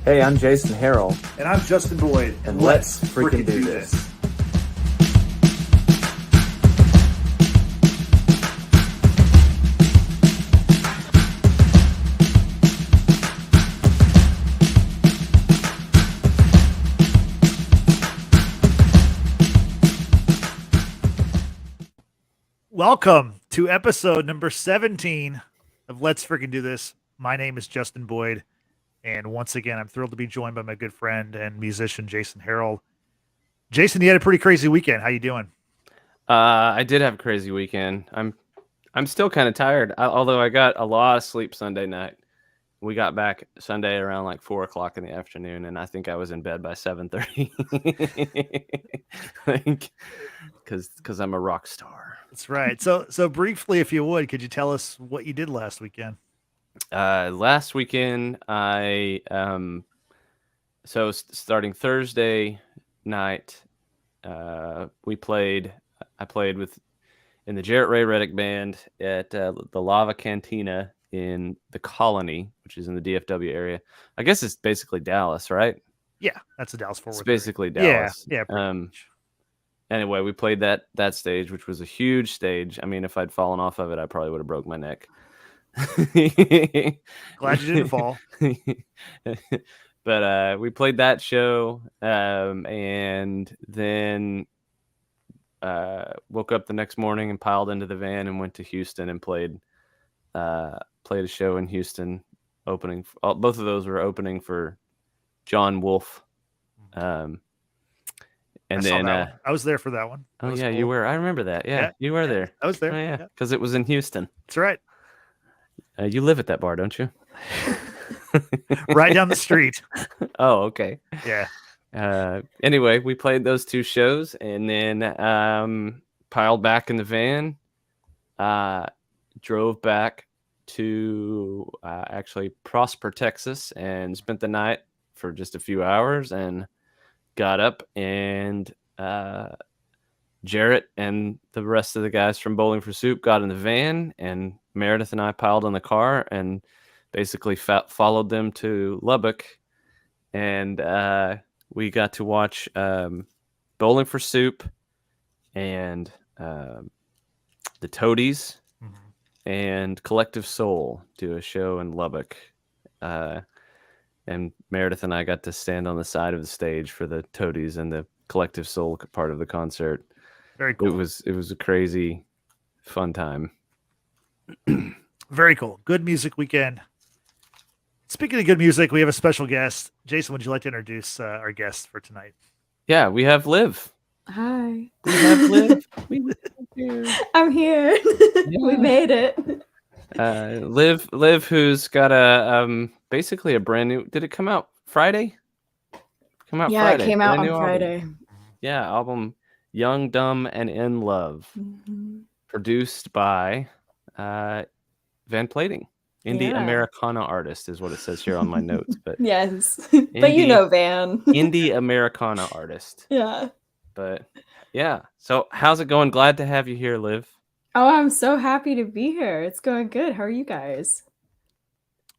Hey, I'm Jason Harrell. And I'm Justin Boyd. And let's freaking do this. Welcome to episode number 17 of Let's Freaking Do This. My name is Justin Boyd. And once again, I'm thrilled to be joined by my good friend and musician, Jason Harrell. Jason, you had a pretty crazy weekend. How you doing? I did have a crazy weekend. I'm still kind of tired, although I got a lot of sleep Sunday night. We got back Sunday around like 4 o'clock in the afternoon, and I think I was in bed by 7:30. Because I'm a rock star. That's right. So briefly, if you would, could you tell us what you did last weekend? Last weekend, starting Thursday night, I played in the Jarrett Ray Reddick band at the Lava Cantina in the Colony, which is in the DFW area. I guess it's basically Dallas, right? Yeah, that's a Dallas Fort Worth. It's basically Dallas. Yeah. Anyway, we played that stage, which was a huge stage. I mean, if I'd fallen off of it, I probably would have broke my neck. Glad you didn't fall. But we played that show, and then woke up the next morning and piled into the van and went to Houston and played a show in Houston. Both of those were opening for John Wolfe. And then I was there for that one. Oh yeah, cool. You were. I remember that. Yeah, you were there. I was there. Oh, yeah, because it was in Houston. That's right. You live at that bar, don't you? Right down the street. Oh, okay. Yeah. Anyway, we played those two shows and then piled back in the van, drove back to actually Prosper, Texas, and spent the night for just a few hours and got up, and Jarrett and the rest of the guys from Bowling for Soup got in the van, and Meredith and I piled in the car and basically followed them to Lubbock, and we got to watch Bowling for Soup and the Toadies and Collective Soul do a show in Lubbock. And Meredith and I got to stand on the side of the stage for the Toadies and the Collective Soul part of the concert. Very cool. It was a crazy, fun time. Very cool. Good music weekend. Speaking of good music, we have a special guest. Jason, would you like to introduce our guest for tonight? Yeah, we have Liv. Hi. We have Liv. I'm here. Yeah. We made it. Liv, who's got basically a brand new. Did it come out Friday? It came out on Friday. Album. Yeah, album Young, Dumb, and In Love, produced by Van Plating, indie Americana artist is what it says here on my notes. But yes, but you know Van, indie Americana artist. Yeah, but yeah. So how's it going? Glad to have you here, Liv. Oh, I'm so happy to be here. It's going good. How are you guys?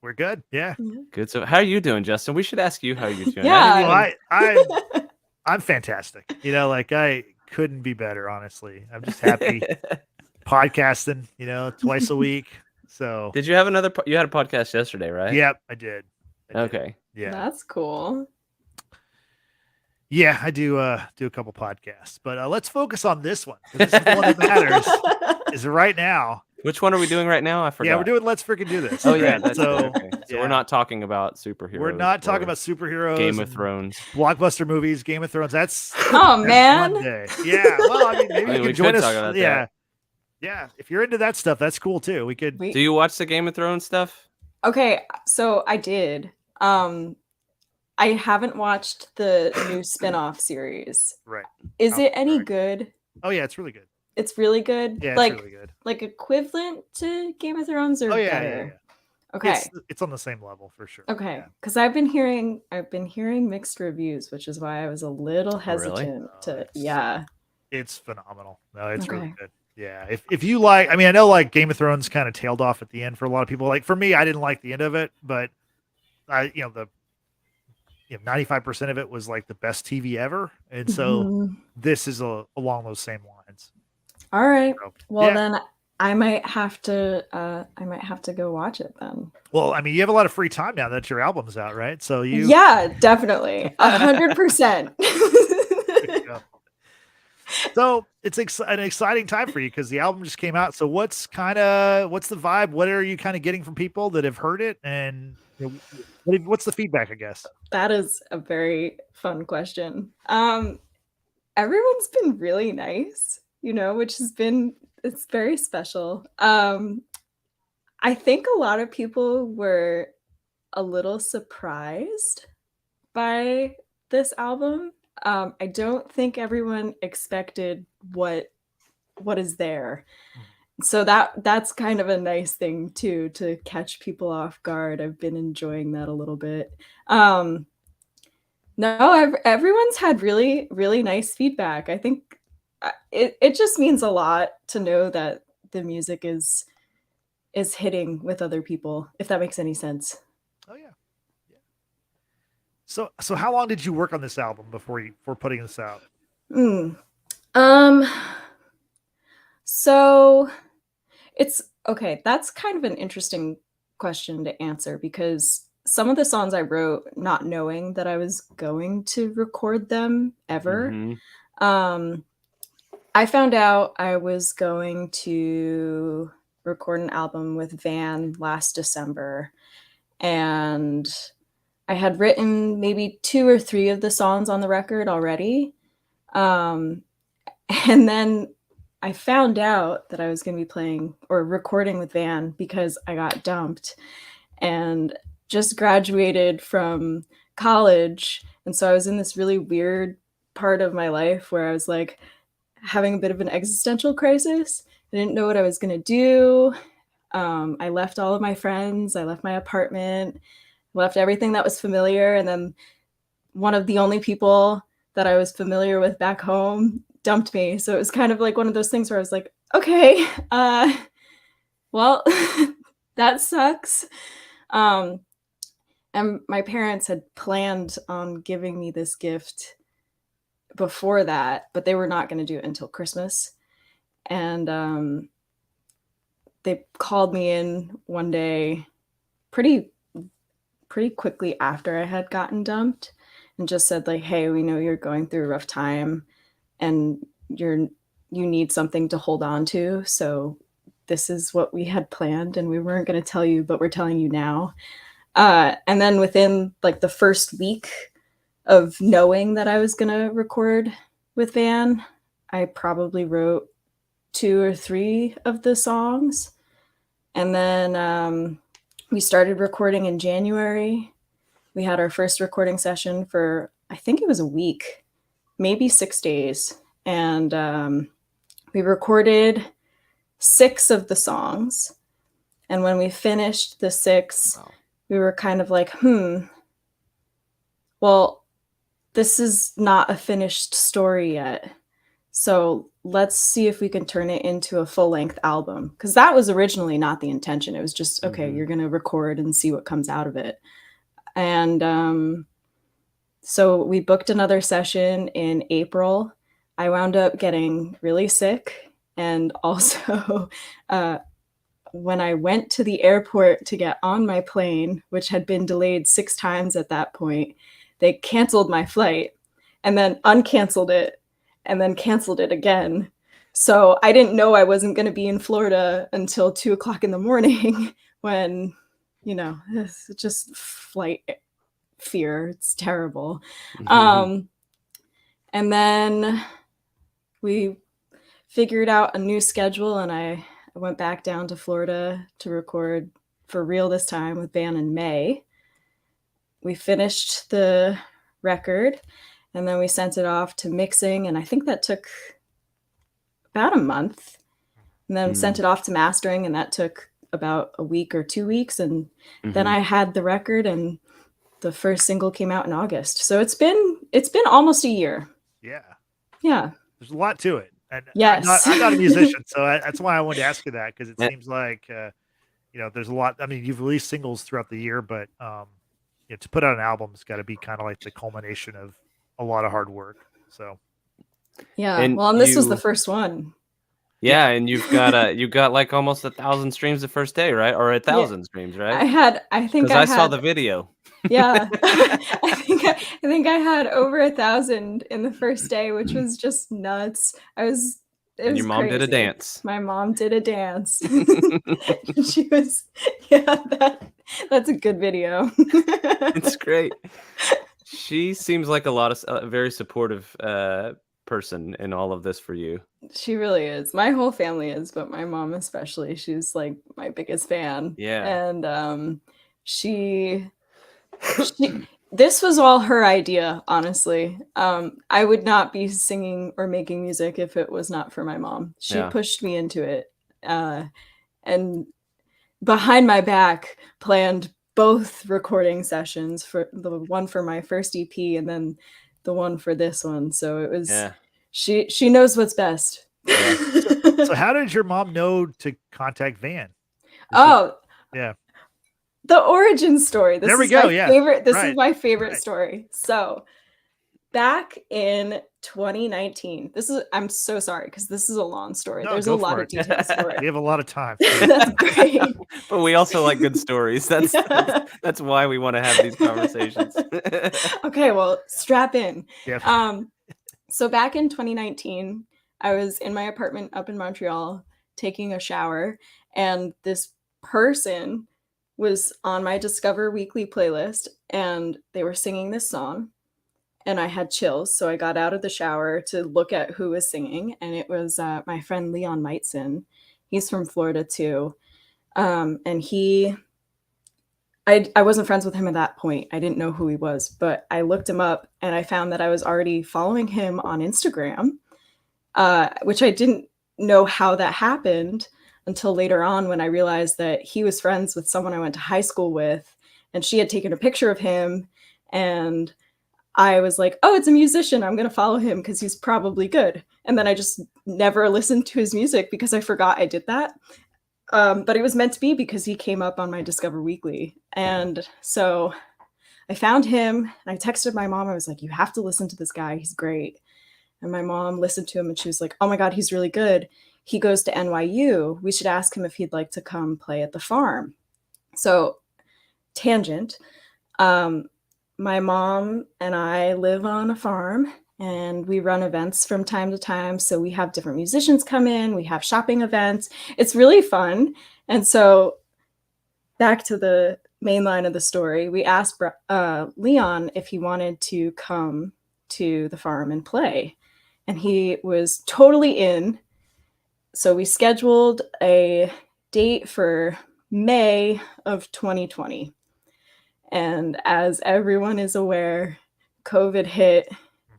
We're good. Yeah. Good. So how are you doing, Justin? We should ask you how you're doing. Yeah. I'm fantastic. I couldn't be better, honestly. I'm just happy podcasting, twice a week. So did you have you had a podcast yesterday, right? Yep, I did. Okay. Yeah. That's cool. Yeah, I do a couple podcasts, but let's focus on this one. This is the one that matters. Is right now. Which one are we doing right now? I forgot. Yeah, we're doing Let's Freaking Do This. Oh yeah, that's okay. So we're not talking about superheroes. We're not talking about superheroes. Game of Thrones, blockbuster movies, Game of Thrones. That's man. Monday. Yeah. Well, I mean, maybe you can join us. Talk about that. Yeah. If you're into that stuff, that's cool too. We could. Do you watch the Game of Thrones stuff? Okay, so I did. I haven't watched the new spin-off series. Right. Is it any good? Oh yeah, it's really good. It's really good. Yeah, it's really good. Like equivalent to Game of Thrones or better? Yeah. Okay. It's on the same level for sure. Okay. Because I've been hearing mixed reviews, which is why I was a little hesitant to It's phenomenal. No, it's really good. Yeah. If you like, I mean, I know like Game of Thrones kind of tailed off at the end for a lot of people. Like for me, I didn't like the end of it, but the 95% of it was like the best TV ever. And so Mhm. this is along those same lines. All right. So, Well, yeah. then I might have to go watch it then. Well, I mean, you have a lot of free time now that your album's out, right? So you Yeah, definitely. 100%. Yeah. So it's an exciting time for you because the album just came out. So what's the vibe? What are you kind of getting from people that have heard it? And what's the feedback, I guess? That is a very fun question. Everyone's been really nice, which it's very special. I think a lot of people were a little surprised by this album. I don't think everyone expected what is there. So that's kind of a nice thing too, to catch people off guard. I've been enjoying that a little bit. No, everyone's had really, really nice feedback. I think it just means a lot to know that the music is hitting with other people, if that makes any sense. Oh yeah. So how long did you work on this album before putting this out? So it's okay. That's kind of an interesting question to answer because some of the songs I wrote not knowing that I was going to record them ever. Mhm. I found out I was going to record an album with Van last December, and I had written maybe 2 or 3 of the songs on the record already. And then I found out that I was going to be playing or recording with Van because I got dumped and just graduated from college. And so I was in this really weird part of my life where I was like having a bit of an existential crisis. I didn't know what I was going to do. I left all of my friends. I left my apartment, left everything that was familiar. And then one of the only people that I was familiar with back home dumped me. So it was kind of like one of those things where I was like, okay, well, that sucks. And my parents had planned on giving me this gift before that, but they were not going to do it until Christmas. And they called me in one day pretty quickly after I had gotten dumped and just said like, hey, we know you're going through a rough time and you need something to hold on to. So this is what we had planned and we weren't going to tell you, but we're telling you now. And then within like the first week of knowing that I was going to record with Van, I probably wrote 2 or 3 of the songs. And then we started recording in January. We had our first recording session for, I think it was a week, maybe 6 days. And we recorded 6 of the songs. And when we finished the 6, we were kind of like, well, this is not a finished story yet. So let's see if we can turn it into a full-length album. Because that was originally not the intention. It was just, okay, you're going to record and see what comes out of it. And so we booked another session in April. I wound up getting really sick. And also, when I went to the airport to get on my plane, which had been delayed 6 times at that point, they canceled my flight and then uncanceled it and then canceled it again. So I didn't know I wasn't going to be in Florida until 2:00 in the morning when, it's just flight fear. It's terrible. And then we figured out a new schedule and I went back down to Florida to record for real this time with Van in May. We finished the record and then we sent it off to mixing. And I think that took about a month, and then sent it off to mastering. And that took about a week or 2 weeks. And then I had the record and the first single came out in August. So it's been almost a year. Yeah. Yeah. There's a lot to it. And yes. I'm not a musician, so that's why I wanted to ask you that, because it seems like, there's a lot. I mean, you've released singles throughout the year, but, to put out an album's got to be kind of like the culmination of a lot of hard work. So Yeah. And Well, and this was the you- first one. Yeah, and you've got like almost 1,000 streams the first day, right? Or 1,000 streams, right? I think Because I saw had, the video. yeah, I think I had over 1,000 in the first day, which was just nuts. And your mom did a crazy. dance. My mom did a dance. She was, yeah, that's a good video. It's great. She seems like a very supportive person in all of this for you. She really is. My whole family is, but my mom especially. She's like my biggest fan. Yeah. And she this was all her idea, honestly. I would not be singing or making music if it was not for my mom. She Yeah. pushed me into it. And behind my back planned both recording sessions, for the one for my first EP and then the one for this one. So it was she knows what's best. Yeah. So how did your mom know to contact Van? Yeah. The origin story. This There we is go, my yeah. favorite. This Right, is my favorite right. story. So back in 2019, I'm so sorry because this is a long story. No, There's go a lot for of it. details for We it. have a lot of time. That's great. But we also like good stories. That's why we want to have these conversations. Okay, well, strap in. Yeah. So back in 2019, I was in my apartment up in Montreal taking a shower, and this person was on my Discover Weekly playlist, and they were singing this song, and I had chills. So I got out of the shower to look at who was singing, and it was my friend Leon Meitzen. He's from Florida too, and I wasn't friends with him at that point. I didn't know who he was, but I looked him up and I found that I was already following him on Instagram, which I didn't know how that happened until later on when I realized that he was friends with someone I went to high school with, and she had taken a picture of him, and I was like, oh, it's a musician. I'm going to follow him because he's probably good. And then I just never listened to his music because I forgot I did that. But it was meant to be because he came up on my Discover Weekly. And so I found him and I texted my mom. I was like, you have to listen to this guy. He's great. And my mom listened to him and she was like, oh my God, he's really good. He goes to NYU. We should ask him if he'd like to come play at the farm. So tangent. My mom and I live on a farm and we run events from time to time. So we have different musicians come in, we have shopping events. It's really fun. And so back to the main line of the story, we asked Leon if he wanted to come to the farm and play. And he was totally in. So we scheduled a date for May of 2020. And as everyone is aware, COVID hit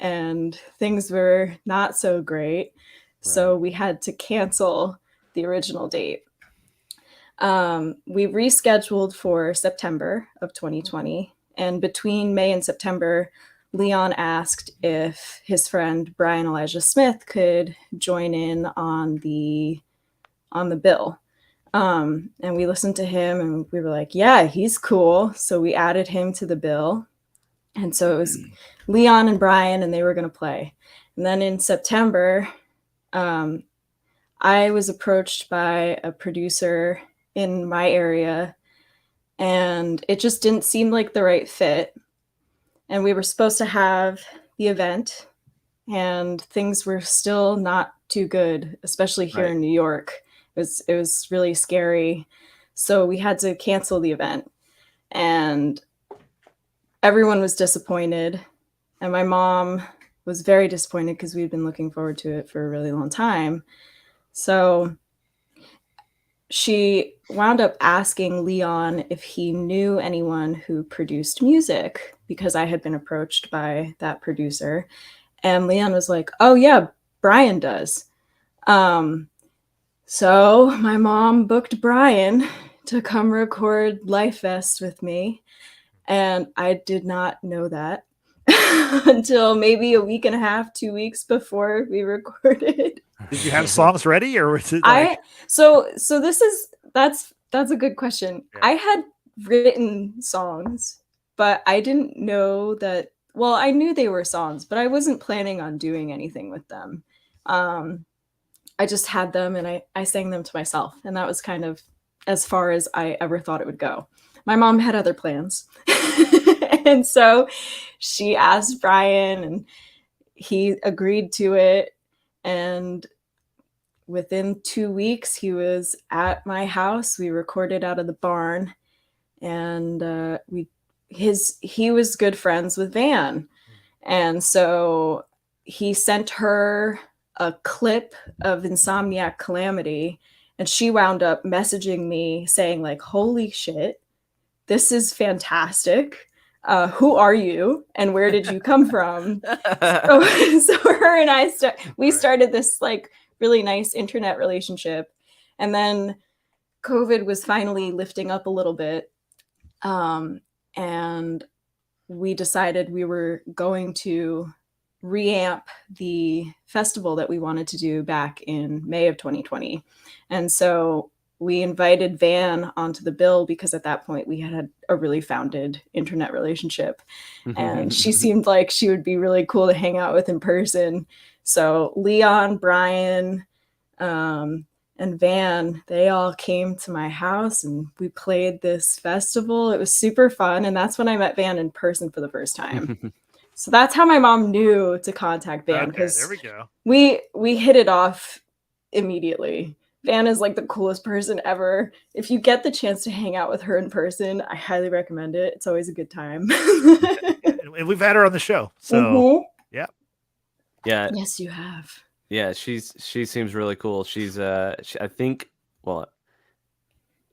and things were not so great. So we had to cancel the original date. We rescheduled for September of 2020. And between May and September, Leon asked if his friend Brian Elijah Smith could join in on the bill. And we listened to him and we were like, yeah, he's cool. So we added him to the bill. And so it was Leon and Brian, and they were going to play. And then in September, I was approached by a producer in my area, and it just didn't seem like the right fit. And we were supposed to have the event, and things were still not too good, especially here in New York. It was really scary. So we had to cancel the event, and everyone was disappointed. And my mom was very disappointed because we'd been looking forward to it for a really long time. So she wound up asking Leon if he knew anyone who produced music, because I had been approached by that producer. And Leon was like, oh yeah, Brian does. So my mom booked Brian to come record Life Vest with me. And I did not know that until maybe a week and a half, 2 weeks before we recorded. Did you have songs ready, or was it like... that's a good question. Yeah. I had written songs but I didn't know that. Well, I knew they were songs, but I wasn't planning on doing anything with them. I just had them and I sang them to myself. And that was kind of as far as I ever thought it would go. My mom had other plans. And so she asked Brian and he agreed to it. And within 2 weeks, he was at my house. We recorded out of the barn. And he was good friends with Van. And so he sent her a clip of Insomniac Calamity, and she wound up messaging me saying like, holy shit, this is fantastic. Who are you and where did you come from? So her and I started this like really nice internet relationship. And then COVID was finally lifting up a little bit. And we decided we were going to reamp the festival that we wanted to do back in May of 2020. And so we invited Van onto the bill because at that point we had a really founded internet relationship. And she seemed like she would be really cool to hang out with in person. So Leon, Brian, and Van, they all came to my house and we played this festival. It was super fun. And that's when I met Van in person for the first time. So that's how my mom knew to contact Van, because there we go. We hit it off immediately. Van is like the coolest person ever. If you get the chance to hang out with her in person, I highly recommend it. It's always a good time. And we've had her on the show. So yeah. Yes, you have. Yeah, she seems really cool. She's I think, well,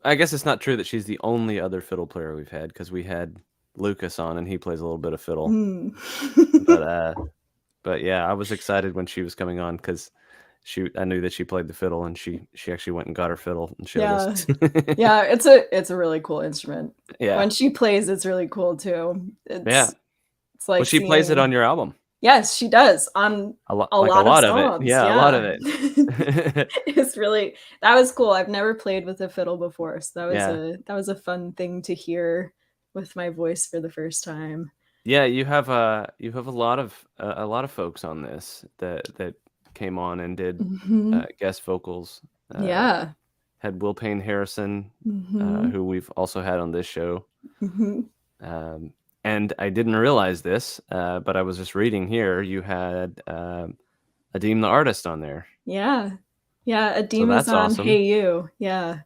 I guess it's not true that she's the only other fiddle player we've had, because we had Lucas on and he plays a little bit of fiddle. But yeah, I was excited when she was coming on because I knew that she played the fiddle, and she actually went and got her fiddle and showed us. Yeah, it's a really cool instrument. Yeah, when she plays, it's really cool too. It's like, well, she plays it on your album. Yes, she does, on a lot of songs. It. Yeah, a lot of it. It's really, that was cool. I've never played with a fiddle before, so that was a fun thing to hear with my voice for the first time. Yeah, you have a lot of folks on this that came on and did guest vocals. Had Will Payne Harrison, who we've also had on this show. And I didn't realize this, but I was just reading here. You had Adeem the artist on there. Yeah, Adeem is on awesome. Hey You. Yeah.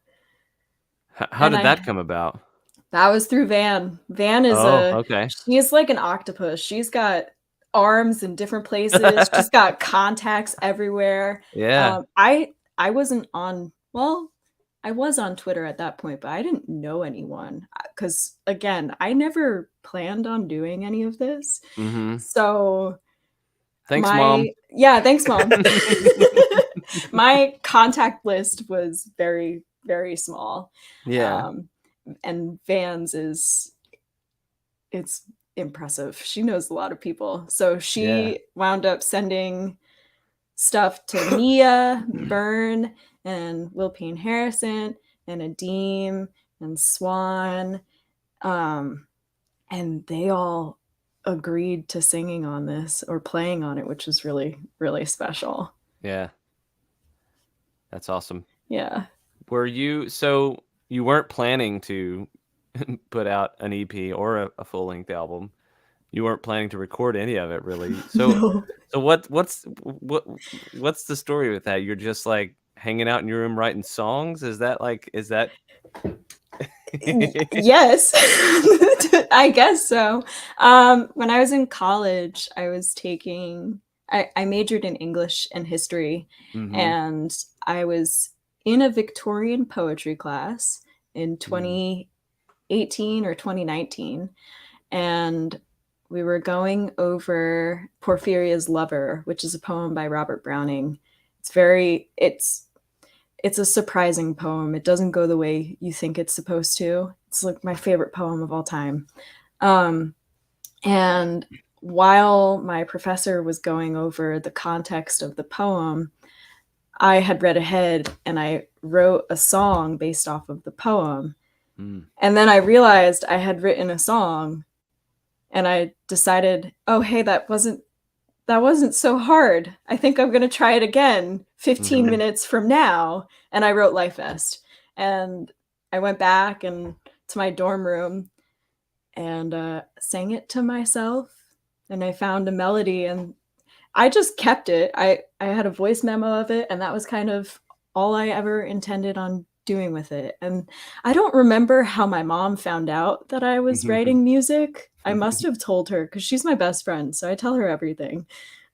How did that come about? That was through Van. Van is okay. She's like an octopus. She's got arms in different places. She's got contacts everywhere. Yeah. I wasn't on, well, I was on Twitter at that point, but I didn't know anyone because, again, I never planned on doing any of this. So thanks, Mom. Yeah, thanks, Mom. My contact list was very, very small. Yeah. And Van's it's impressive. She knows a lot of people. So she wound up sending stuff to Mia, Byrne, and Will Payne Harrison, and Adeem, and Swan. And they all agreed to singing on this or playing on it, which was really, really special. Yeah. That's awesome. Yeah. So you weren't planning to put out an EP or a full-length album. You weren't planning to record any of it, really. So No. So what's the story with that? You're just like hanging out in your room writing songs? Is that Yes. I guess so. When I was in college, I majored in English and history, and I was in a Victorian poetry class in 2018 or 2019, and we were going over Porphyria's Lover, which is a poem by Robert Browning. It's a surprising poem. It doesn't go the way you think it's supposed to. It's like my favorite poem of all time. And while my professor was going over the context of the poem, I had read ahead and I wrote a song based off of the poem. And then I realized I had written a song and I decided, oh, hey, that wasn't so hard. I think I'm going to try it again 15 minutes from now. And I wrote Life Vest. And I went back and to my dorm room and sang it to myself. And I found a melody and I just kept it. I had a voice memo of it, and that was kind of all I ever intended on doing with it. And I don't remember how my mom found out that I was writing music. I must have told her because she's my best friend, so I tell her everything.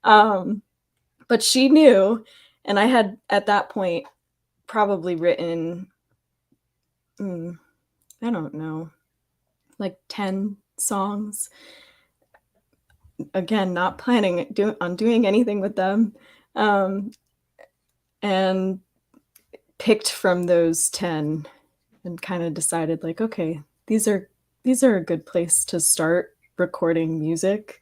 But she knew, and I had at that point probably written, I don't know, like 10 songs. Again, not planning on doing anything with them, and picked from those 10 and kind of decided like, okay, these are a good place to start recording music.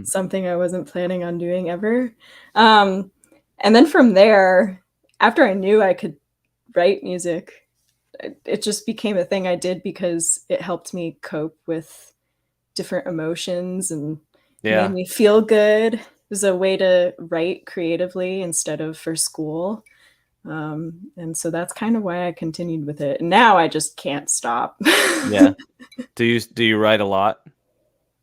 Something I wasn't planning on doing ever. And then from there, after I knew I could write music, it just became a thing I did because it helped me cope with different emotions and made me feel good. It was a way to write creatively instead of for school. And so that's kind of why I continued with it. And now I just can't stop. Yeah. Do you write a lot?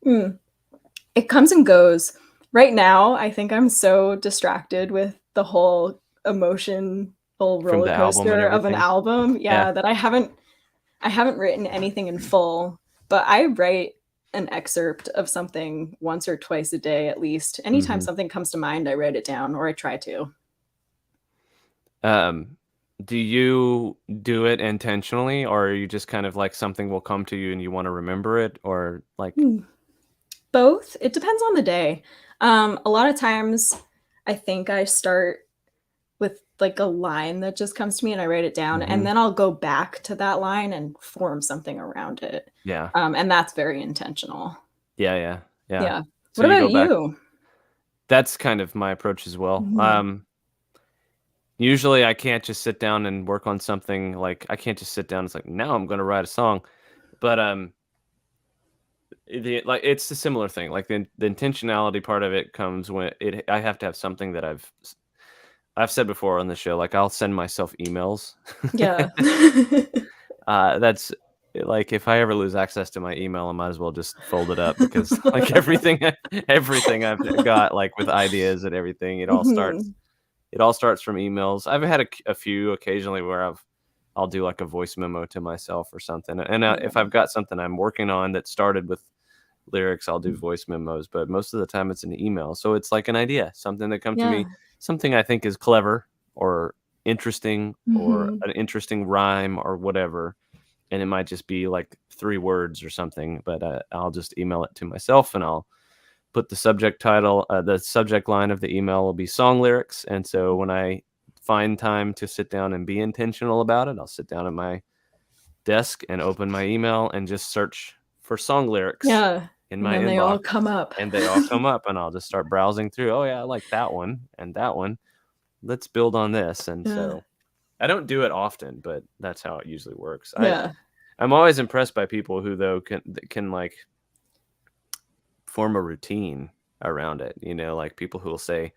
It comes and goes. Right now, I think I'm so distracted with the whole emotional roller coaster of an album. Yeah, that I haven't written anything in full, but I write an excerpt of something once or twice a day at least. Anytime something comes to mind, I write it down, or I try to. Do you do it intentionally, or are you just kind of like something will come to you and you want to remember it, or like both? It depends on the day. A lot of times I think I start with like a line that just comes to me and I write it down, and then I'll go back to that line and form something around it. Yeah. And that's very intentional. Yeah. So what you about you? That's kind of my approach as well. Usually I can't just sit down and work on something. Like I can't just sit down. It's like, now I'm going to write a song. But it's a similar thing. Like the intentionality part of it comes when I have to have something that I've said before on the show. Like I'll send myself emails. Yeah. That's like if I ever lose access to my email, I might as well just fold it up because like everything I've got, like with ideas and everything, it all starts from emails. I've had a few occasionally where I'll do like a voice memo to myself or something. And if I've got something I'm working on that started with lyrics, I'll do voice memos. But most of the time it's an email. So it's like an idea, something that comes to me, something I think is clever or interesting or an interesting rhyme or whatever. And it might just be like 3 words or something, but I'll just email it to myself and I'll put the subject title, the subject line of the email will be song lyrics. And so when I find time to sit down and be intentional about it, I'll sit down at my desk and open my email and just search for song lyrics in my inbox. They all come up. And they all come up and I'll just start browsing through. Oh yeah, I like that one and that one. Let's build on this. And so I don't do it often, but that's how it usually works. I'm always impressed by people who though can like form a routine around it, like people who will say,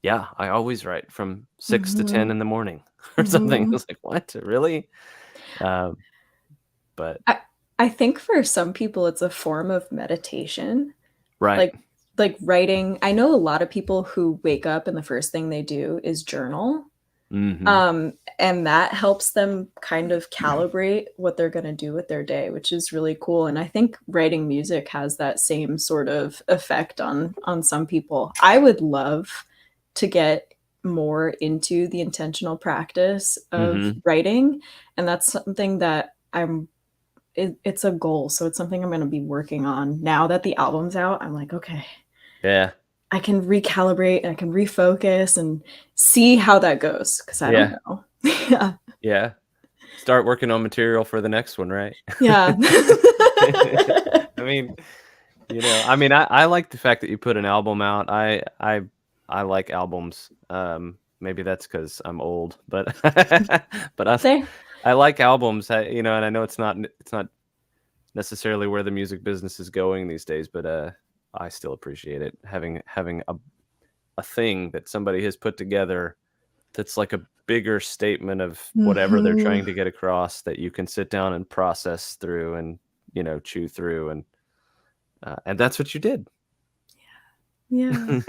yeah, I always write from 6 to 10 in the morning or something. It's like, what, really? But I think for some people it's a form of meditation, right? Like writing. I know a lot of people who wake up and the first thing they do is journal. And that helps them kind of calibrate what they're going to do with their day, which is really cool. And I think writing music has that same sort of effect on some people. I would love to get more into the intentional practice of writing. And that's something that it's a goal. So it's something I'm going to be working on now that the album's out. I'm like, okay, I can recalibrate and I can refocus and see how that goes. Cause I don't know. Yeah. Start working on material for the next one, right? Yeah. I mean, I like the fact that you put an album out. I like albums. Maybe that's because I'm old, but I like albums. And I know it's not necessarily where the music business is going these days, but I still appreciate it, having a thing that somebody has put together that's like a bigger statement of whatever they're trying to get across, that you can sit down and process through and, you know, chew through, and that's what you did. Yeah.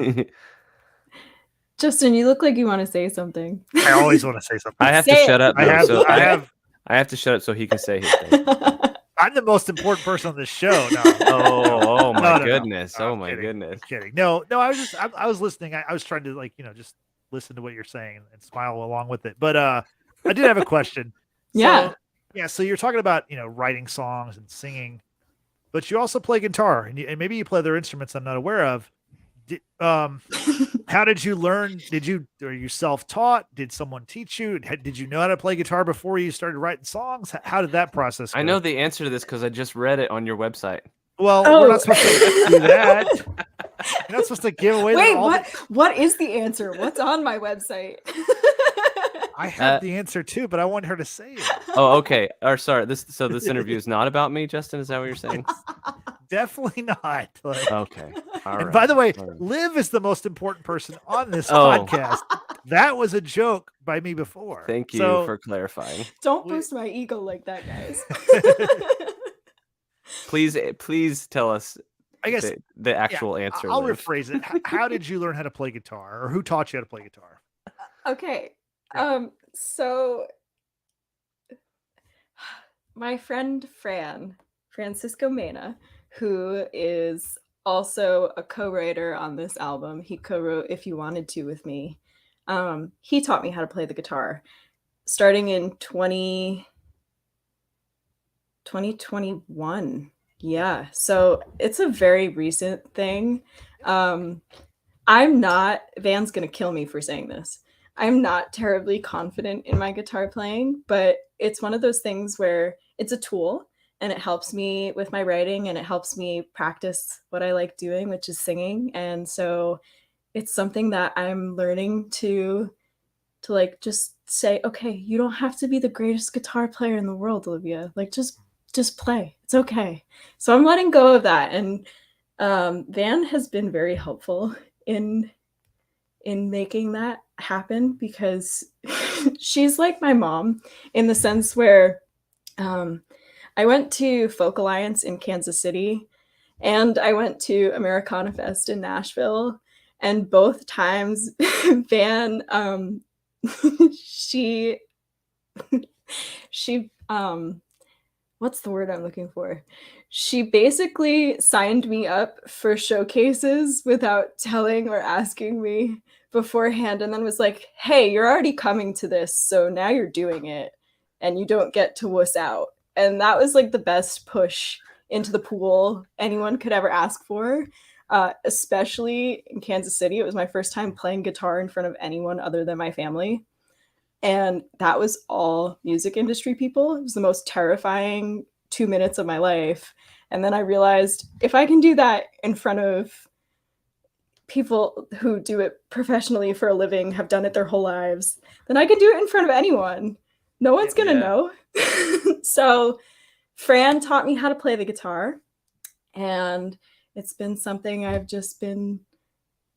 Justin, you look like you want to say something. I always want to say something. I have to Say shut it. up. I though, have. so I have to shut up so he can say his thing. I'm the most important person on this show. No. Oh my No. goodness. No, Oh I'm my kidding. goodness. I'm kidding. No. I was listening. I was trying to, like, you know, just listen to what you're saying and smile along with it. But I did have a question. Yeah. So you're talking about, you know, writing songs and singing, but you also play guitar, and maybe you play other instruments I'm not aware of. How did you learn? Are you self-taught? Did someone teach you? Did you know how to play guitar before you started writing songs? How did that process go? I know the answer to this because I just read it on your website. Well, we're not supposed to do that. You're not supposed to give away. Wait, what is the answer? What's on my website? I have the answer too, but I want her to say it. Oh, okay. Or sorry. This interview is not about me, Justin. Is that what you're saying? Definitely not. Like, Okay. All and right. by the way, All right. Liv is the most important person on this Oh. podcast. That was a joke by me before. Thank you So, for clarifying. Don't boost my ego like that, guys. Please tell us I guess the actual answer. I'll Liv. rephrase it. How did you learn how to play guitar, or who taught you how to play guitar? Okay. Yeah. So my friend Francisco Mena, who is also a co-writer on this album, he co-wrote If You Wanted To with me. He taught me how to play the guitar starting in 2021. Yeah. So it's a very recent thing. Van's going to kill me for saying this. I'm not terribly confident in my guitar playing, but it's one of those things where it's a tool and it helps me with my writing and it helps me practice what I like doing, which is singing. And so it's something that I'm learning to like just say, okay, you don't have to be the greatest guitar player in the world, Olivia. Like just play. It's okay. So I'm letting go of that. And Van has been very helpful in making that happen because she's like my mom in the sense where I went to Folk Alliance in Kansas City and I went to Americana Fest in Nashville, and both times Van she what's the word I'm looking for? She basically signed me up for showcases without telling or asking me beforehand, and then was like, hey, you're already coming to this, so now you're doing it and you don't get to wuss out. And that was like the best push into the pool anyone could ever ask for, especially in Kansas City. It was my first time playing guitar in front of anyone other than my family, and that was all music industry people. It was the most terrifying 2 minutes of my life. And then I realized if I can do that in front of people who do it professionally for a living, have done it their whole lives, then I can do it in front of anyone. No one's gonna know. So Fran taught me how to play the guitar, and it's been something I've just been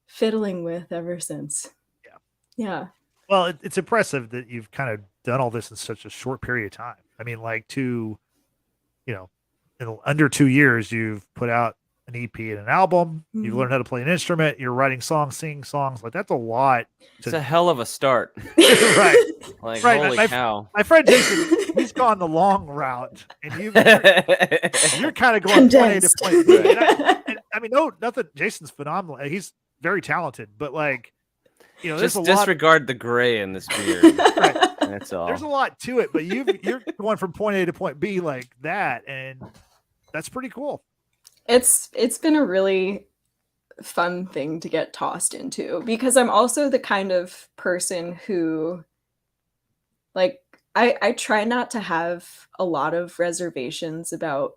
fiddling with ever since. Yeah. Well, it's impressive that you've kind of done all this in such a short period of time. I mean, like in under 2 years, you've put out an EP and an album. Mm-hmm. You've learned how to play an instrument. You're writing songs, singing songs. Like, that's a lot. It's a hell of a start. Right. Like, right. holy cow. My friend Jason, he's gone the long route, and you're kind of going point A to point B. And I mean, nothing. Jason's phenomenal. He's very talented, but like, just disregard the gray in this beard. Right. That's all. There's a lot to it, but you're going from point A to point B like that, and that's pretty cool. It's been a really fun thing to get tossed into because I'm also the kind of person who, like, I try not to have a lot of reservations about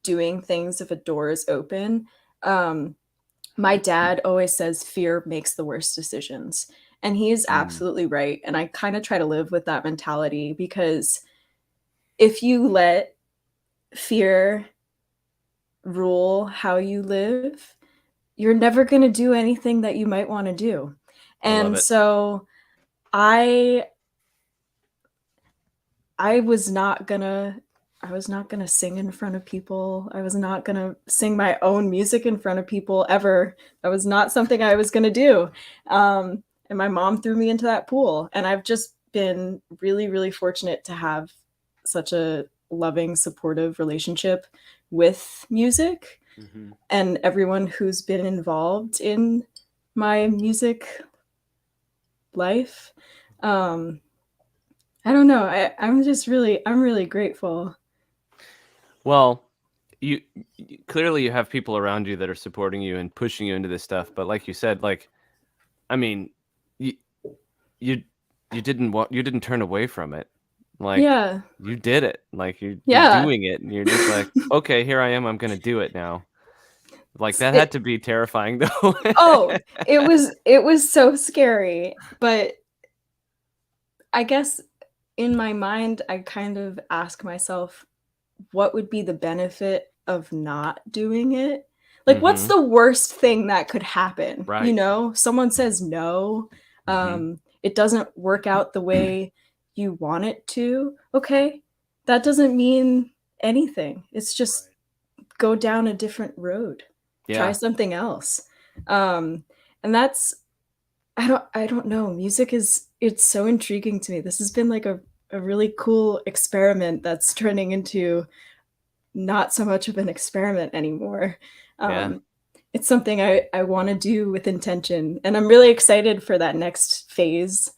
doing things if a door is open. My dad always says fear makes the worst decisions. And he is absolutely right. And I kind of try to live with that mentality because if you let fear rule how you live, you're never going to do anything that you might want to do. I love And it. so I was not gonna sing in front of people. I was not gonna sing my own music in front of people ever. That was not something I was gonna do. And my mom threw me into that pool. And I've just been really, really fortunate to have such a loving, supportive relationship with music and everyone who's been involved in my music life. I don't know. I'm really grateful. Well, you clearly you have people around you that are supporting you and pushing you into this stuff. But like you said, like, I mean, you didn't turn away from it. Like, Yeah. you did it. Like you're Yeah. doing it, and you're just like, okay, here I am. I'm gonna do it now. Like that had to be terrifying, though. Oh, it was so scary. But I guess in my mind, I kind of ask myself, what would be the benefit of not doing it? Like, what's the worst thing that could happen? Right. You know, someone says no. It doesn't work out the way you want it to. Okay, that doesn't mean anything. It's just go down a different road. Try something else. And that's, I don't know. Music it's so intriguing to me. This has been like a really cool experiment that's turning into not so much of an experiment anymore. It's something I want to do with intention. And I'm really excited for that next phase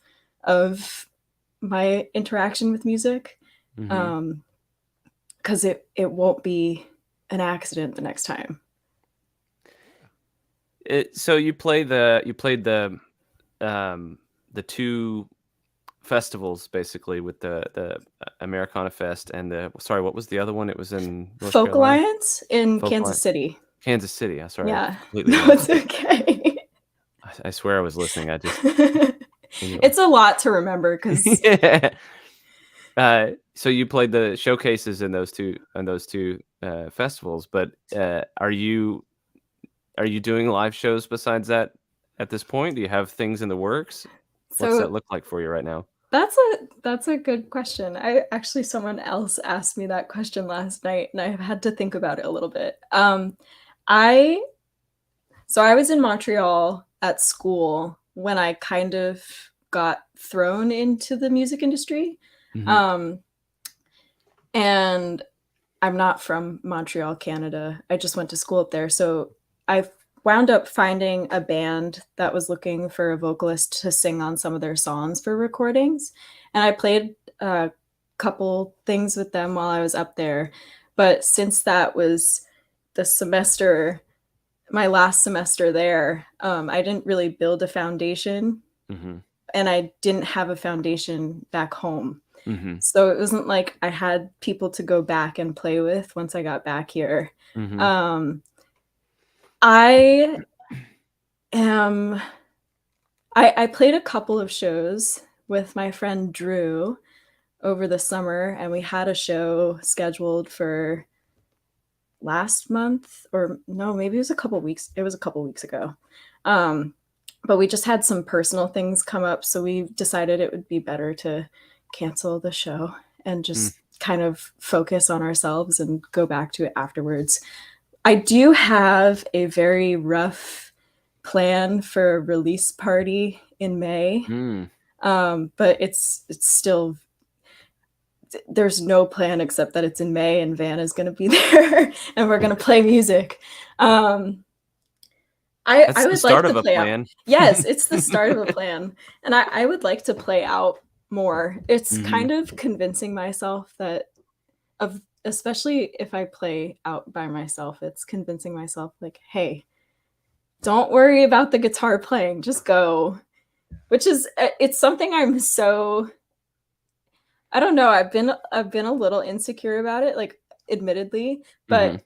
of my interaction with music. Because it won't be an accident the next time. So you played the two festivals basically with the Americana Fest and what was the other one? It was in North Folk Carolina? Alliance in Folk Kansas Alliance. City. Kansas City. I'm sorry. Yeah. Completely No, it's okay. I swear I was listening. I just anyway. It's a lot to remember because so you played the showcases in those two festivals, but are you doing live shows besides that at this point? Do you have things in the works? What's that look like for you right now? That's a good question. Actually, someone else asked me that question last night, and I had to think about it a little bit. I was in Montreal at school when I kind of got thrown into the music industry. And I'm not from Montreal, Canada. I just went to school up there. So I wound up finding a band that was looking for a vocalist to sing on some of their songs for recordings. And I played a couple things with them while I was up there. But since that was my last semester there, I didn't really build a foundation. And I didn't have a foundation back home. So it wasn't like I had people to go back and play with once I got back here. I played a couple of shows with my friend Drew over the summer, and we had a show scheduled for last month, or no, maybe it was a couple weeks. It was a couple weeks ago. But we just had some personal things come up, so we decided it would be better to cancel the show and just kind of focus on ourselves and go back to it afterwards. I do have a very rough plan for a release party in May. But it's still, there's no plan except that it's in May and Van is going to be there and we're going to play music. I would like to play out. Yes, it's the start of a plan. And I would like to play out more. It's kind of convincing myself especially if I play out by myself, it's convincing myself like, hey, don't worry about the guitar playing, just go. Which is, it's something I'm so, I don't know, I've been a little insecure about it, like, admittedly, but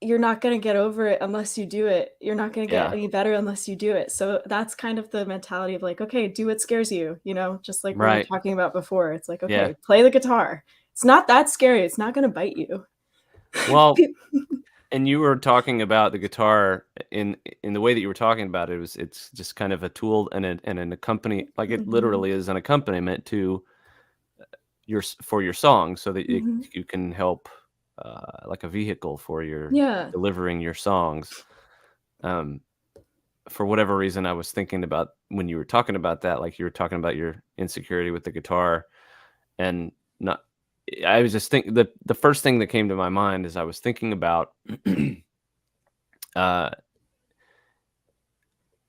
you're not going to get over it unless you do it. You're not going to get any better unless you do it. So that's kind of the mentality of like, okay, do what scares you, just like we were talking about before. It's like, okay, play the guitar. It's not that scary. It's not going to bite you. Well, and you were talking about the guitar in the way that you were talking about it. It's just kind of a tool and an accompaniment, like it literally is an accompaniment to for your song, so that you can help like a vehicle for your delivering your songs. For whatever reason, I was thinking about when you were talking about that, like you were talking about your insecurity with the guitar, and not. I was just thinking the first thing that came to my mind is I was thinking about.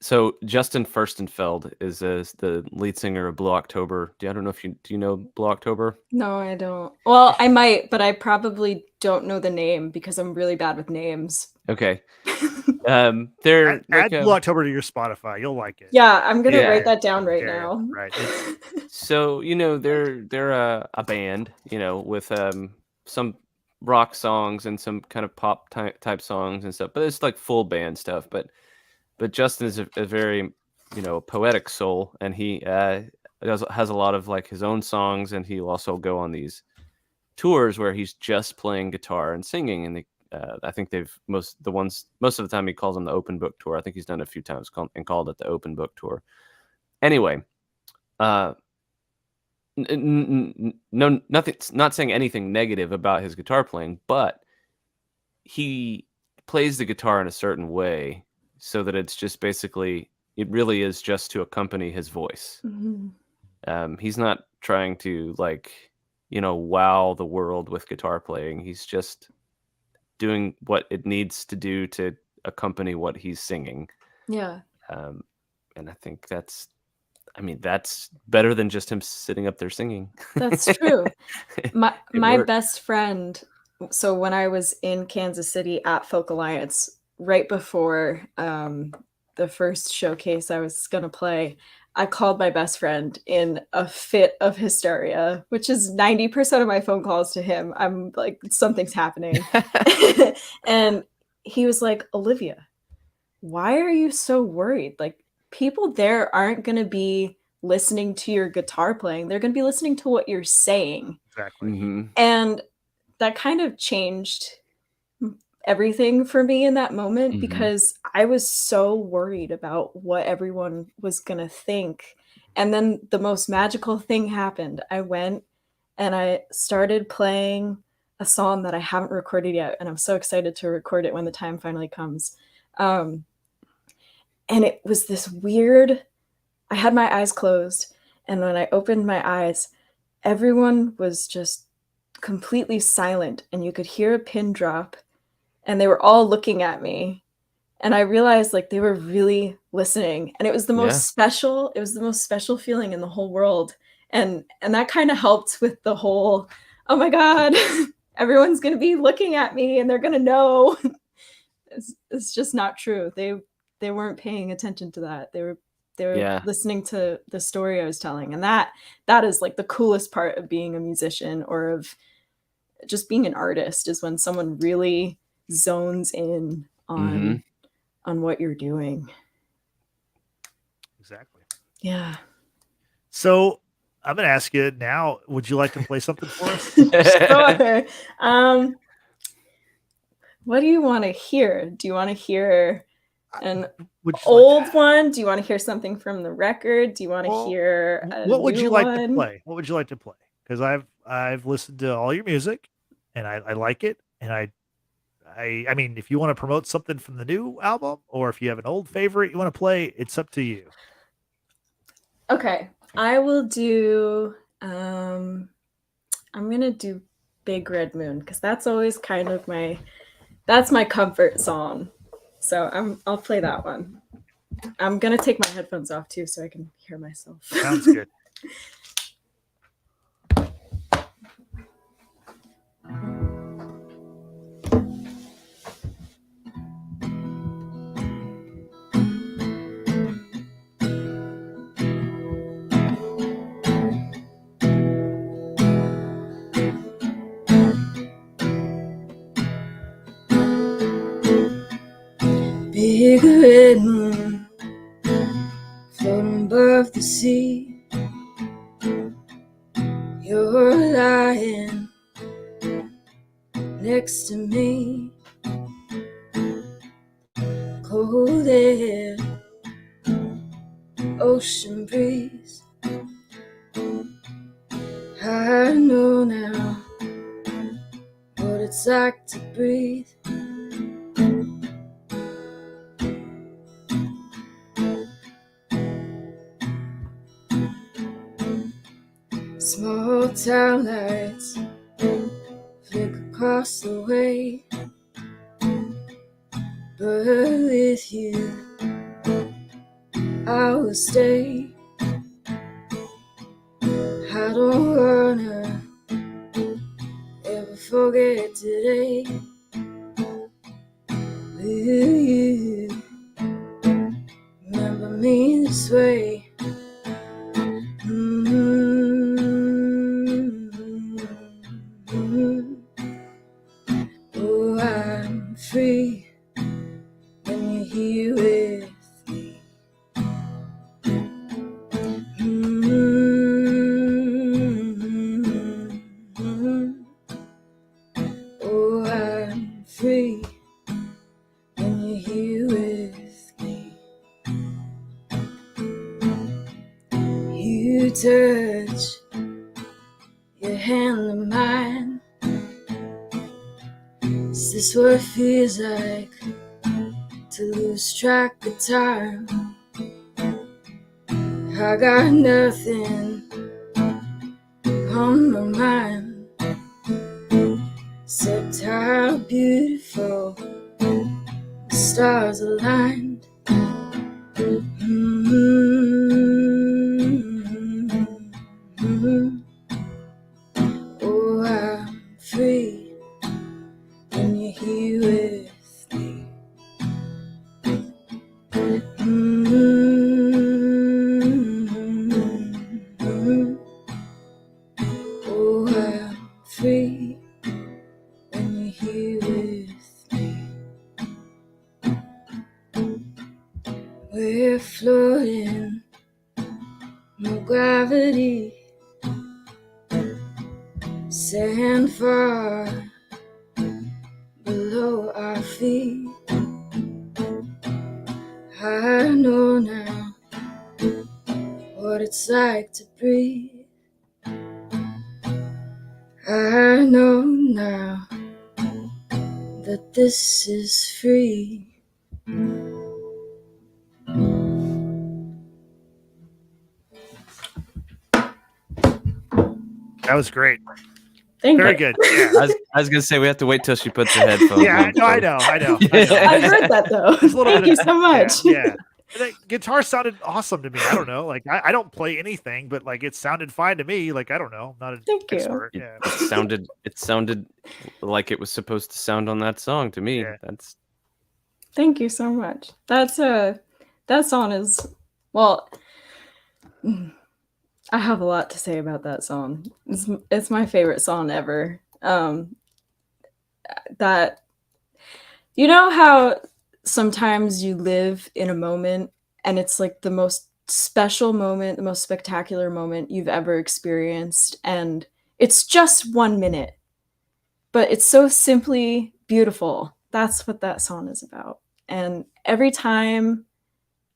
So Justin Furstenfeld is the lead singer of Blue October. I don't know if do you know Blue October? No, I don't. Well, I might, but I probably don't know the name because I'm really bad with names. Okay. They're add Blue October to your Spotify. You'll like it. Yeah, I'm gonna write that down right now. Right. So they're a band, with some rock songs and some kind of pop type songs and stuff, but it's like full band stuff. But Justin is a very poetic soul, and he has a lot of like his own songs, and he'll also go on these tours where he's just playing guitar and singing. And I think most of the time he calls them the open book tour. I think he's done it a few times and called it the open book tour. Anyway, no, nothing. Not saying anything negative about his guitar playing, but he plays the guitar in a certain way so that it's just basically, it really is just to accompany his voice. He's not trying to wow the world with guitar playing. He's just doing what it needs to do to accompany what he's singing. Yeah. And I think that's better than just him sitting up there singing. That's true. My best friend, so when I was in Kansas City at Folk Alliance, right before the first showcase I was going to play, I called my best friend in a fit of hysteria, which is 90% of my phone calls to him. I'm like, something's happening. And he was like, Olivia, why are you so worried? Like, people there aren't going to be listening to your guitar playing. They're going to be listening to what you're saying. Exactly. And that kind of changed everything for me in that moment, because I was so worried about what everyone was going to think. And then the most magical thing happened. I went and I started playing a song that I haven't recorded yet, and I'm so excited to record it when the time finally comes. And it was this weird, I had my eyes closed, and when I opened my eyes, everyone was just completely silent, and you could hear a pin drop, and they were all looking at me. And I realized they were really listening, and it was the most special. It was the most special feeling in the whole world. And that kind of helped with the whole, oh my God, everyone's going to be looking at me and they're going to know. It's just not true. They weren't paying attention to that. They were listening to the story I was telling. And that is the coolest part of being a musician, or of just being an artist, is when someone really zones in on what you're doing. Exactly. Yeah. So I'm going to ask you now, would you like to play something for us? Sure. What do you want to hear? Do you want to hear an old one? Do you want to hear something from the record? Do you want to hear what would you like to play? What would you like to play? Because I've listened to all your music and I like it. And I mean, if you want to promote something from the new album, or if you have an old favorite you want to play, it's up to you. Okay. I will do, I'm going to do Big Red Moon, because that's always kind of that's my comfort song. So I'll play that one. I'm going to take my headphones off too, so I can hear myself. Sounds good. Big red moon floating above the sea, you're lying next to to me. Cold air, ocean breeze. I know now what it's like to breathe. Small town lights flick across the way, but with you I will stay. I don't wanna ever forget today. Will you remember me this way? Oh, I'm free when you're here with me. Oh, I'm free when you're here with me. You touch your hand in mine. Is this what it feels like to lose track of time? I got nothing on my mind except how beautiful the stars aligned. Oh, I'm free when you're here with me. Oh, I'm free when you're here with me. We're floating, no gravity, sand far below our feet. I know now what it's like to breathe. I know now that this is free. That was great. Thank Very you. good. Yeah. I was gonna say we have to wait till she puts her headphones Yeah, on. I know. I heard that though. There's a little Thank bit you of- so much. Yeah. The guitar sounded awesome to me. I don't know. Like I don't play anything, but like it sounded fine to me. Like I don't know. I'm not an Thank you. expert. It, Yeah. it sounded like it was supposed to sound on that song to me. Yeah. That's Thank you so much. That song is, well, I have a lot to say about that song. It's my favorite song ever. That, you know how sometimes you live in a moment and it's like the most special moment, the most spectacular moment you've ever experienced, and it's just 1 minute, but it's so simply beautiful. That's what that song is about. And every time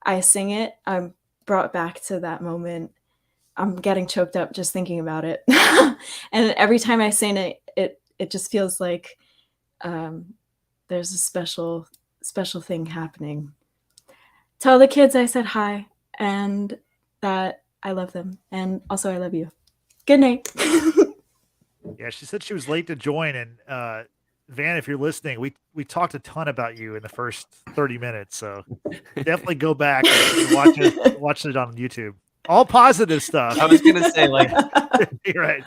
I sing it, I'm brought back to that moment. I'm getting choked up just thinking about it. And every time I sing it, it just feels like there's a special thing happening. Tell the kids I said hi and that I love them. And also I love you. Good night. Yeah, she said she was late to join, and Van, if you're listening, we talked a ton about you in the first 30 minutes, so definitely go back and watch it on YouTube. All positive stuff. I was gonna say, like, You're right.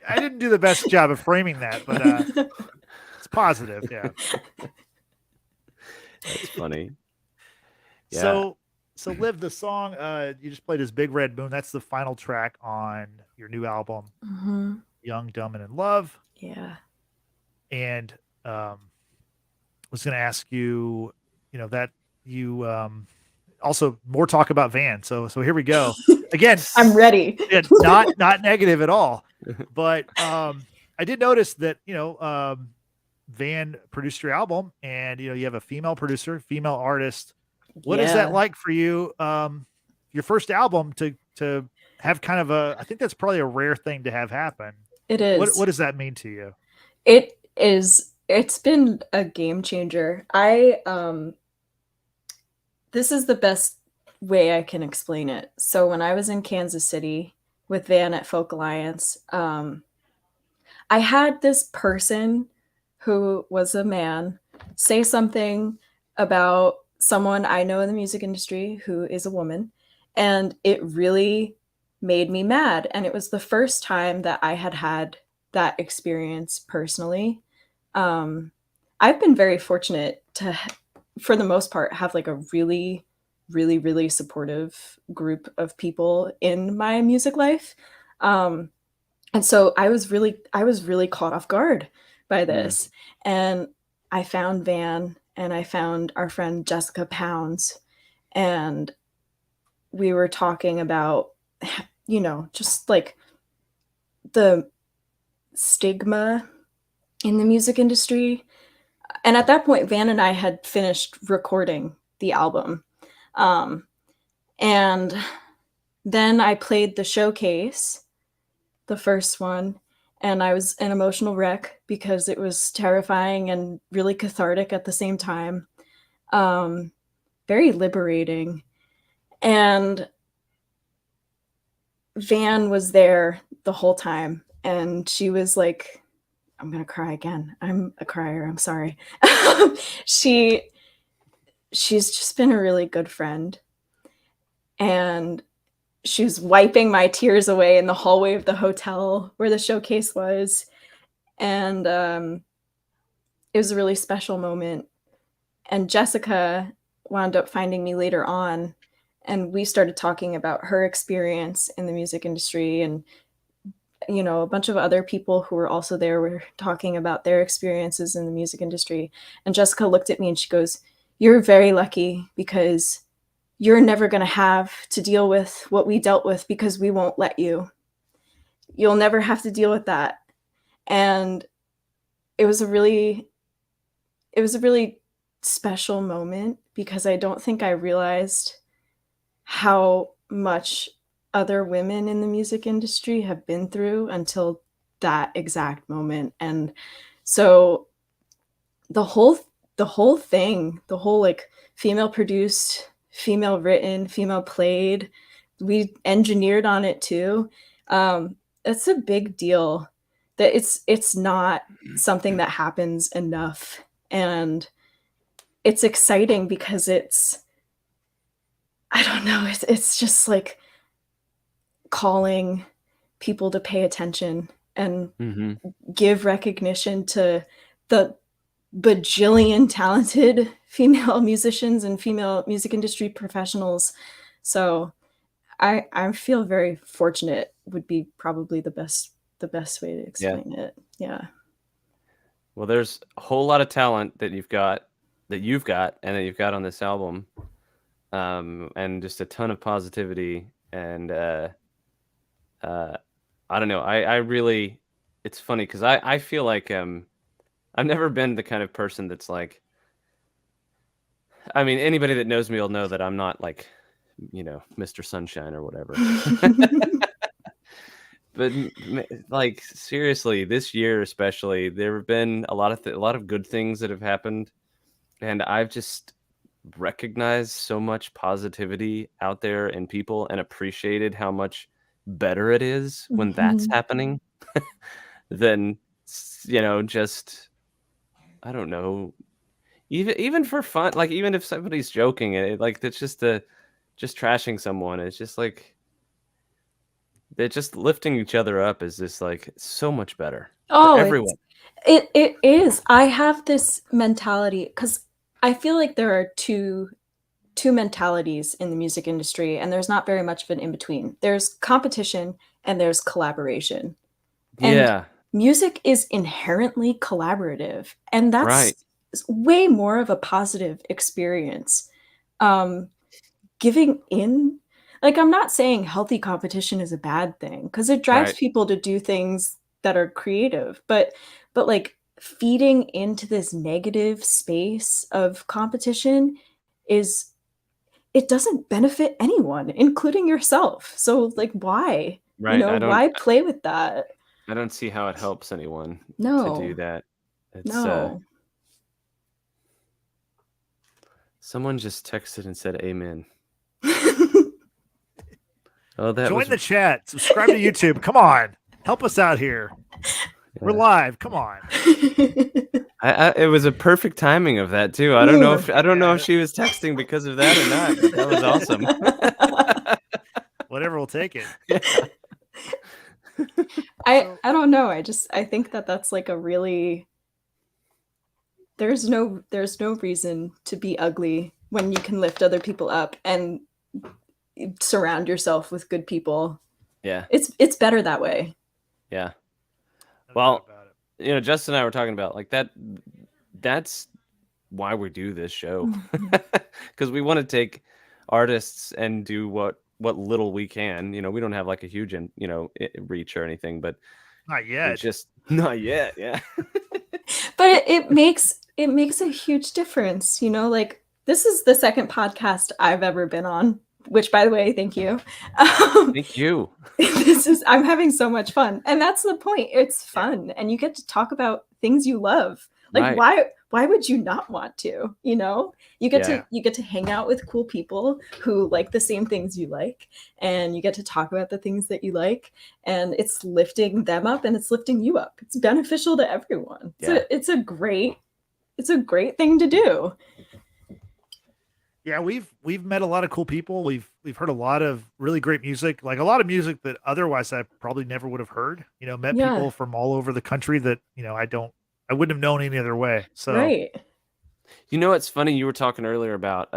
I didn't do the best job of framing that, but it's positive. Yeah. that's funny. Yeah. So Liv, the song you just played is Big Red Moon. That's the final track on your new album, Mhm. Young, Dumb, and in Love. Yeah. And was going to ask you, that you also more talk about Van. So here we go. Again, I'm ready. it's not negative at all. But I did notice that, Van produced your album, and you have a female producer, female artist. What is that like for you? Your first album to have kind of I think that's probably a rare thing to have happen. It is. What does that mean to you? It is. It's been a game changer. This is the best way I can explain it. So when I was in Kansas City with Van at Folk Alliance, I had this person who was a man say something about someone I know in the music industry who is a woman, and it really made me mad. And it was the first time that I had that experience personally. I've been very fortunate to, for the most part, have like a really, really, really supportive group of people in my music life. And so I was really caught off guard by this. And I found Van and I found our friend Jessica Pounds, and we were talking about, just like the stigma in the music industry. And at that point, Van and I had finished recording the album. And then I played the showcase, the first one, and I was an emotional wreck because it was terrifying and really cathartic at the same time. Very liberating. And Van was there the whole time, and she was like, I'm gonna cry again. I'm a crier. I'm sorry. She's just been a really good friend. And she was wiping my tears away in the hallway of the hotel where the showcase was. And it was a really special moment. And Jessica wound up finding me later on, and we started talking about her experience in the music industry, and a bunch of other people who were also there were talking about their experiences in the music industry. And Jessica looked at me and she goes, "You're very lucky because you're never going to have to deal with what we dealt with because we won't let you. You'll never have to deal with that." And it was a really special moment because I don't think I realized how much other women in the music industry have been through until that exact moment. And so the whole thing, the whole like female produced, female written, female played, we engineered on it too. It's a big deal that it's not something that happens enough. And it's exciting because I don't know, it's just like calling people to pay attention and give recognition to the bajillion talented female musicians and female music industry professionals. So I feel very fortunate would be probably the best way to explain it. Yeah. Well, there's a whole lot of talent that you've got and that you've got on this album. And just a ton of positivity, and I don't know. I really, it's funny because I feel like I've never been the kind of person that's like, I mean, anybody that knows me will know that I'm not like, Mr. Sunshine or whatever. But like seriously, this year especially, there have been a lot of good things that have happened, and I've just recognized so much positivity out there in people and appreciated how much better it is when that's happening than just, I don't know, even for fun, like even if somebody's joking, like it's just trashing someone, it's just like they're just lifting each other up is just like so much better for everyone. It is. I have this mentality because I feel like there are two mentalities in the music industry, and there's not very much of an in-between. There's competition and there's collaboration. And music is inherently collaborative, and that's way more of a positive experience. Giving in, like, I'm not saying healthy competition is a bad thing because it drives people to do things that are creative, but like feeding into this negative space of competition it doesn't benefit anyone, including yourself. So like, why? Right. Why play with that? I don't see how it helps anyone No. to do that. It's No. someone just texted and said amen. Oh, that Join was the chat. Subscribe to YouTube. Come on. Help us out here. We're live. Come on. it was a perfect timing of that too. I don't know if she was texting because of that or not, but that was awesome. Whatever, we'll take it. Yeah. I don't know. I think that's like a really there's no reason to be ugly when you can lift other people up and surround yourself with good people. Yeah. It's better that way. Yeah. Well, Justin and I were talking about like that's why we do this show. Because we want to take artists and do what little we can. We don't have like a huge reach or anything, but not yet. It's just not yet, yeah. But it makes a huge difference, like this is the second podcast I've ever been on, which by the way, thank you. Thank you. I'm having so much fun. And that's the point. It's fun. And you get to talk about things you love. Like why would you not want to? You get to hang out with cool people who like the same things you like, and you get to talk about the things that you like, and it's lifting them up and it's lifting you up. It's beneficial to everyone. Yeah. It's a great thing to do. Yeah, we've met a lot of cool people. We've heard a lot of really great music, like a lot of music that otherwise I probably never would have heard. Met people from all over the country that I wouldn't have known any other way. So right. It's funny, you were talking earlier about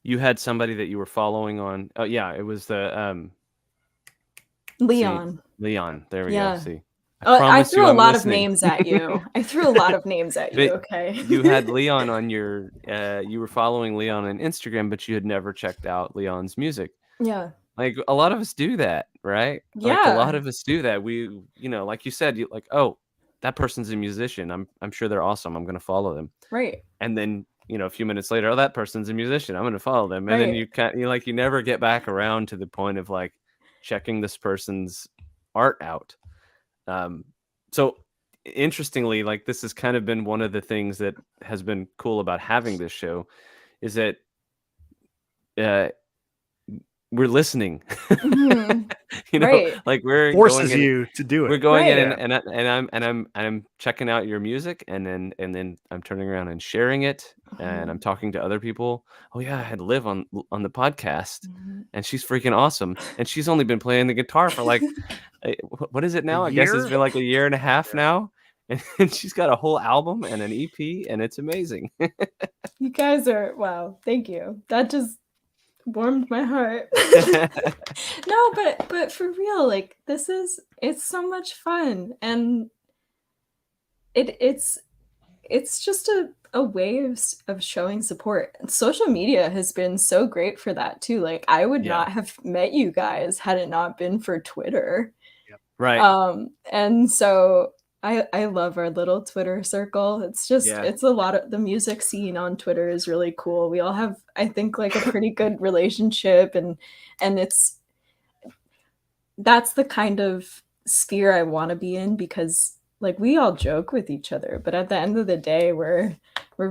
you had somebody that you were following on. Oh yeah, it was the Leon. Leon. There we go. See. I threw a lot of names at you. Okay. You had Leon on your you were following Leon on Instagram, but you had never checked out Leon's music. Yeah. Like a lot of us do that, right? Yeah. Like a lot of us do that. We, like you said, oh, that person's a musician. I'm sure they're awesome. I'm going to follow them. Right. And then, a few minutes later, oh, that person's a musician. I'm going to follow them. And then you never get back around to the point of like checking this person's art out. So interestingly, like this has kind of been one of the things that has been cool about having this show is that we're listening. Right. Like we're forces you to do it. We're going in and I'm checking out your music, and then I'm turning around and sharing it, and I'm talking to other people. Oh yeah, I had Liv on the podcast, and she's freaking awesome, and she's only been playing the guitar for like what is it now? I guess it's been like a year and a half now, and she's got a whole album and an EP, and it's amazing. You guys are wow! Thank you. That just warmed my heart. No, but for real, like it's so much fun, and it's just a way of showing support. And social media has been so great for that too. Like I would not have met you guys had it not been for Twitter. Right. And so I love our little Twitter circle. It's just it's a lot of the music scene on Twitter is really cool. We all have, I think, like a pretty good relationship, and that's the kind of sphere I want to be in, because like we all joke with each other, but at the end of the day we're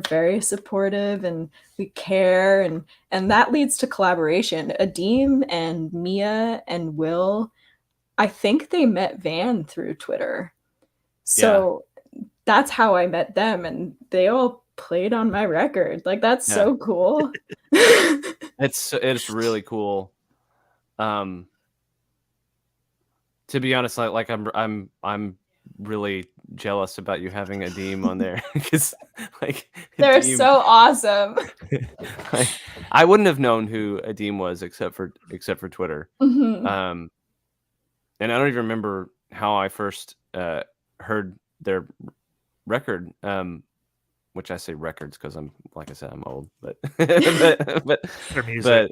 very supportive and we care, and that leads to collaboration. Adeem and Mia and Will, I think they met Van through Twitter. So that's how I met them, and they all played on my record. Like that's so cool. It's really cool. To be honest, like I'm really jealous about you having Adeem on there, because like they're so awesome. I wouldn't have known who Adeem was except for Twitter. And I don't even remember how I first heard their record, which I say records because I'm, like I said, I'm old, but their music,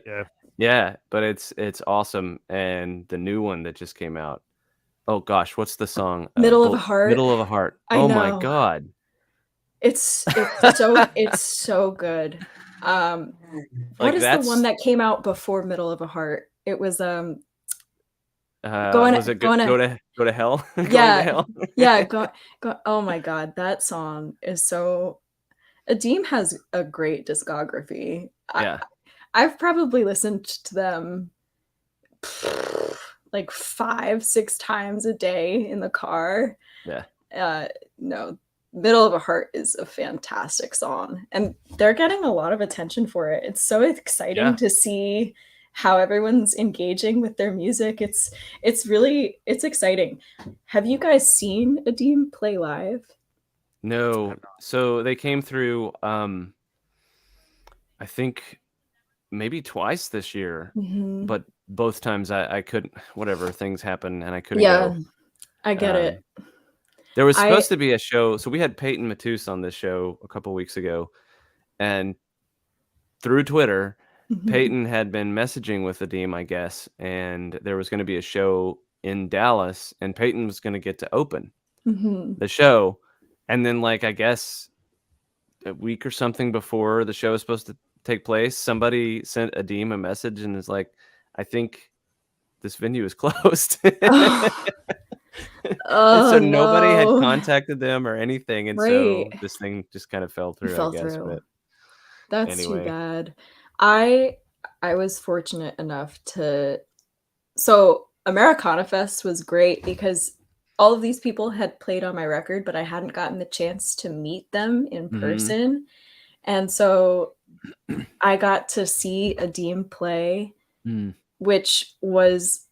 but it's awesome. And the new one that just came out, Oh gosh, what's the song? Middle of a Heart. Middle of a Heart. I Oh my know. god. It's so good. What Like is the one that's that came out before Middle of a Heart? It was going was it going go to to hell? Going to yeah, hell? yeah, go oh my god, that song is so Adeem has a great discography. Yeah. I've probably listened to them like 5-6 times a day in the car. Yeah. No, Middle of a Heart is a fantastic song, and they're getting a lot of attention for it. It's so exciting Yeah. to see how everyone's engaging with their music. It's exciting. Have you guys seen Adeem play live? No. So they came through I think maybe twice this year, Mhm. but both times I couldn't, whatever, things happened and I couldn't Yeah, go. I get it. There was I supposed to be a show. So we had Peyton Matus on this show a couple weeks ago, and through Twitter, Mhm. Peyton had been messaging with Adeem, I guess, and there was going to be a show in Dallas, and Peyton was going to get to open Mhm. the show. And then, like, I guess a week or something before the show was supposed to take place, somebody sent Adeem a message and is like, I think this venue is closed. And Oh so nobody had no. contacted them or anything. And Right. so this thing just kind of fell It through, I fell guess. through. But That's too anyway, bad. I was fortunate enough to so Americana Fest was great because all of these people had played on my record, but I hadn't gotten the chance to meet them in Mhm. person. And so I got to see Adeem play, Mm. which was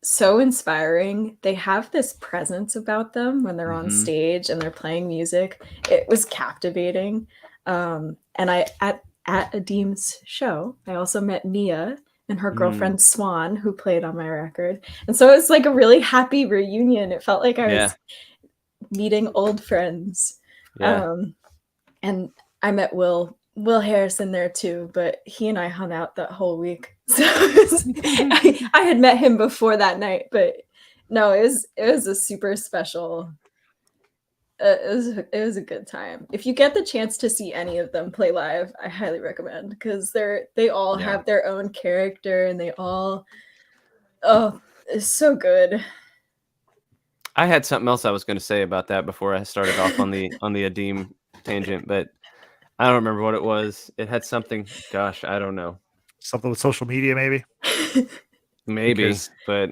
so inspiring. They have this presence about them when they're on Mhm. stage and they're playing music. It was captivating. And I at Adeem's show, I also met Mia and her Mm. girlfriend Swan, who played on my record. And so it was like a really happy reunion. It felt like I Yeah. was meeting old friends. Yeah. And I met Will Harrison there too, but he and I hung out that whole week. So I had met him before that night, but no, it was a super special. It was a good time. If you get the chance to see any of them play live, I highly recommend because they all Yeah. have their own character and they all it's so good. I had something else I was going to say about that before I started off on the Adeem tangent, but I don't remember what it was. It had something. Gosh, I don't know. Something with social media, maybe. Maybe, Because- but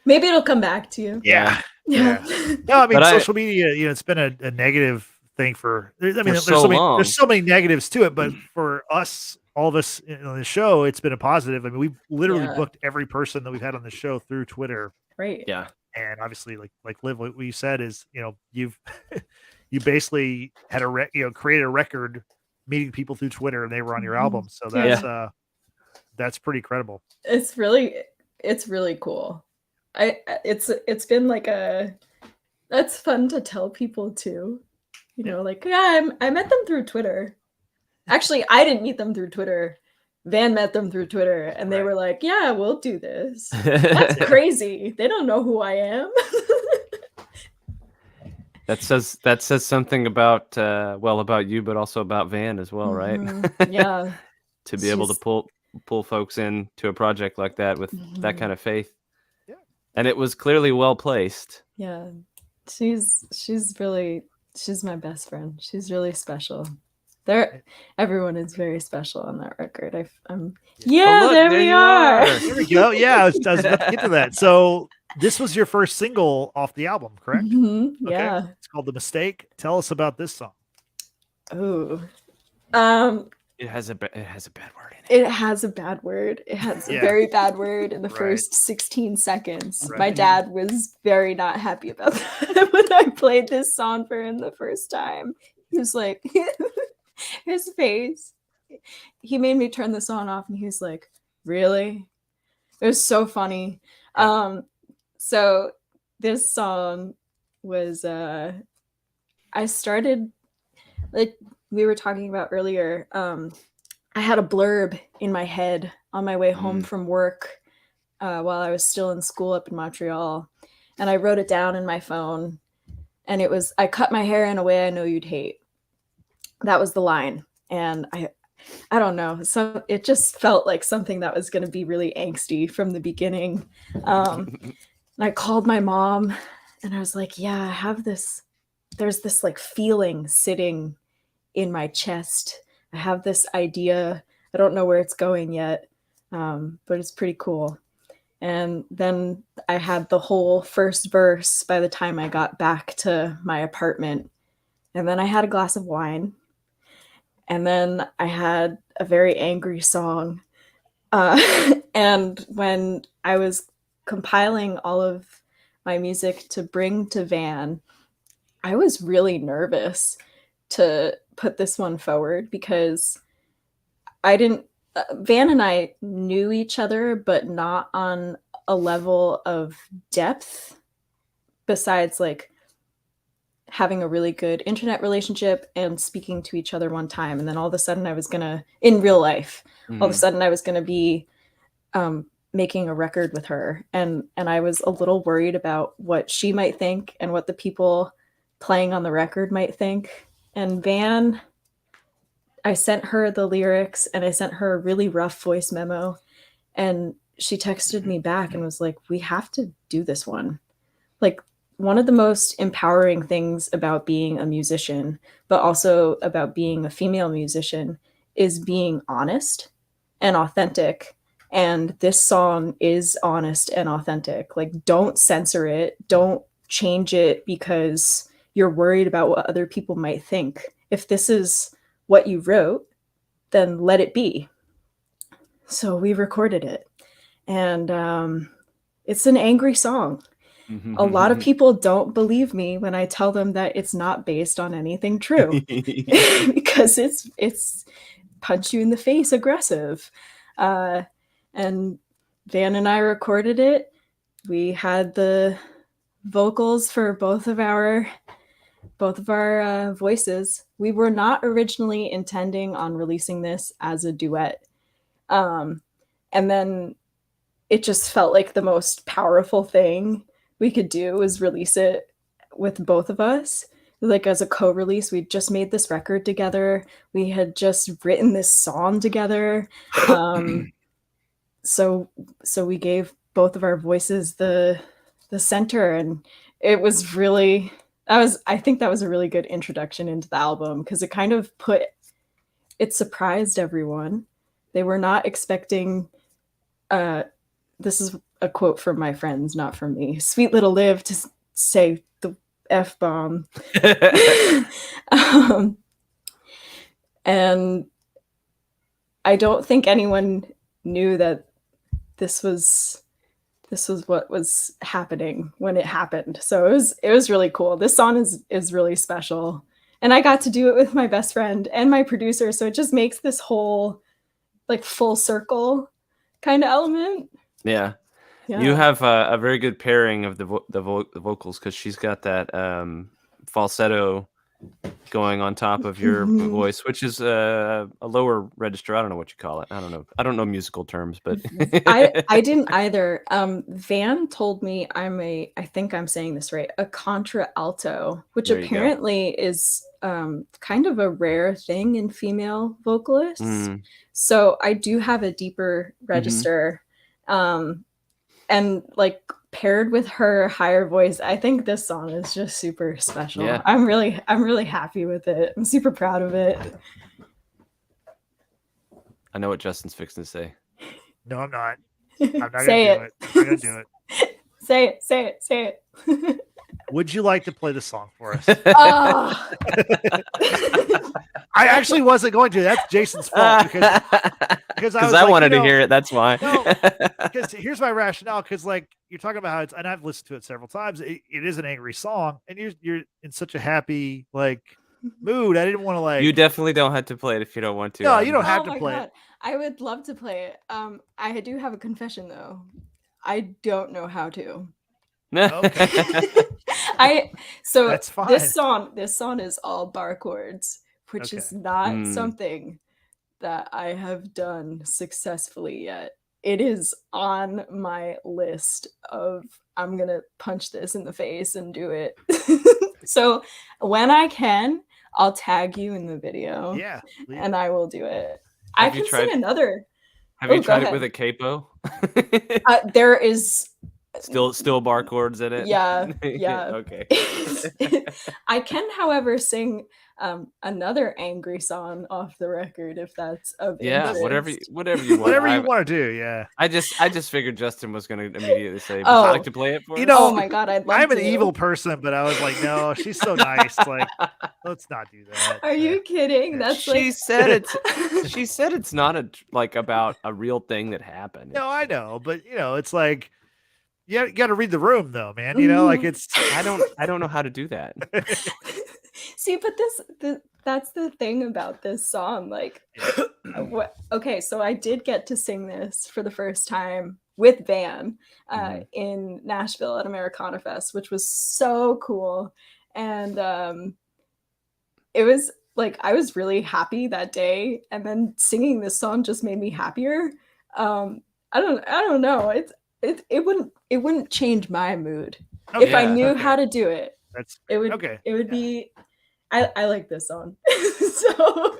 Maybe it'll come back to you. Yeah. Yeah. No, I mean, But social media, it's been a negative thing for, I mean, there's so long. there's so many negatives to it, but for us, all of us on the show, it's been a positive. I mean, we've literally Yeah. booked every person that we've had on the show through Twitter. Right. yeah, And obviously, like Liv, what you said is, you've, you basically had created a record meeting people through Twitter and they were on your album. So that's pretty credible. It's really cool. It's been like that's fun to tell people too. Like, yeah, I met them through Twitter. Actually, I didn't meet them through Twitter. Van met them through Twitter and they Right. were like, yeah, we'll do this. That's crazy. They don't know who I am. that says something about about you, but also about Van as well, right? Mhm. Yeah. To be able to pull folks in to a project like that with that Mhm. kind of faith. Yeah. And it was clearly well placed. Yeah. She's my best friend. She's really special. Everyone is very special on that record. look, there there we you are. are. There we go. Yeah, I was about to get to that. So this was your first single off the album, correct? Mhm. Okay. Yeah. It's called The Mistake. Tell us about this song. Oh. It has a bad word in it. It has a bad word. It has a Yeah. very bad word in the Right. first 16 seconds. Right. My dad was very not happy about that when I played this song for him the first time. He was like, his face. He made me turn the song off and he was like, really? It was so funny. So this song was I started, like we were talking about earlier, I had a blurb in my head on my way home from work while I was still in school up in Montreal. and I wrote it down in my phone, and it was, I cut my hair in a way I know you'd hate. That was the line. And I don't know. So it just felt like something that was going to be really angsty from the beginning. And I called my mom and I was like, yeah, I have this, there's this like feeling sitting in my chest. I have this idea. I don't know where it's going yet, but it's pretty cool. And then I had the whole first verse by the time I got back to my apartment. And then I had a glass of wine. And then I had a very angry song. And when I was compiling all of my music to bring to Van, I was really nervous to put this one forward because Van and I knew each other, but not on a level of depth besides like having a really good internet relationship and speaking to each other one time. And then all of a sudden I was gonna, in real life, all of a sudden I was gonna be making a record with her. And I was a little worried about what she might think and what the people playing on the record might think. And Van, I sent her the lyrics and I sent her a really rough voice memo. And she texted me back and was like, we have to do this one. Like, one of the most empowering things about being a musician, but also about being a female musician, is being honest and authentic. And this song is honest and authentic. Like, don't censor it. Don't change it because you're worried about what other people might think. If this is what you wrote, then let it be. So we recorded it. And it's an angry song. A lot of people don't believe me when I tell them that it's not based on anything true because it's punch you in the face aggressive. And Van and I recorded it. We had the vocals for both of our voices. We were not originally intending on releasing this as a duet. And then it just felt like the most powerful thing we could do was release it with both of us, like as a co-release. We just made this record together. We had just written this song together. So we gave both of our voices the center, and it was really, I think that was a really good introduction into the album because it kind of it surprised everyone. They were not expecting, this is a quote from my friends, not from me, sweet little Liv to say the F-bomb. And I don't think anyone knew that this was what was happening when it happened. So it was really cool. This song is really special. And I got to do it with my best friend and my producer. So it just makes this whole like full circle kind of element. Yeah. You have a very good pairing of the vocals because she's got that falsetto going on top of your voice, which is a lower register. I don't know what you call it. I don't know musical terms, but I didn't either. Van told me I think I'm saying this right, a contra alto, which apparently is kind of a rare thing in female vocalists. So I do have a deeper register. And like paired with her higher voice, I think this song is just super special. Yeah. I'm really happy with it. I'm super proud of it. I know what Justin's fixing to say. No, I'm not. I'm not Say gonna do it. I'm gonna do it. Say it. Would you like to play the song for us? Oh. I actually wasn't going to. That's Jason's fault because I wanted to hear it. That's why. No, because here's my rationale. Because like you're talking about how it's, and I've listened to it several times. It is an angry song, and you're in such a happy like mood. I didn't want to like. You definitely don't have to play it if you don't want to. No, you don't have to play it. I would love to play it. I do have a confession though. I don't know how to. Okay. That's fine. This song is all bar chords, which is not something that I have done successfully yet. It is on my list of I'm gonna punch this in the face and do it. So when I can, I'll tag you in the video. Yeah. And I will do it. Have I you can tried- sing another. Have you go tried it ahead. with a capo? There is Still bar chords in it? Yeah. Okay. I can, however, sing another angry song off the record if that's of Yeah, interest. whatever you want. Whatever you want to do, yeah. I just figured Justin was going to immediately say, "Would Oh. you like to play it for You us?" know, Oh my god, I'd love I'm to. an evil person, but I was like, no, she's so nice. Like, let's not do that. Are you kidding? That's she like said it's she said it's not about a real thing that happened. No, I know, but it's like you got to read the room, though, man. Like it's. I don't know how to do that. See, but that's the thing about this song. Like, okay, so I did get to sing this for the first time with Van in Nashville at Americana Fest, which was so cool. And it was like I was really happy that day, and then singing this song just made me happier. I don't know. It wouldn't change my mood if I knew how to do it. It would be. I like this song. So,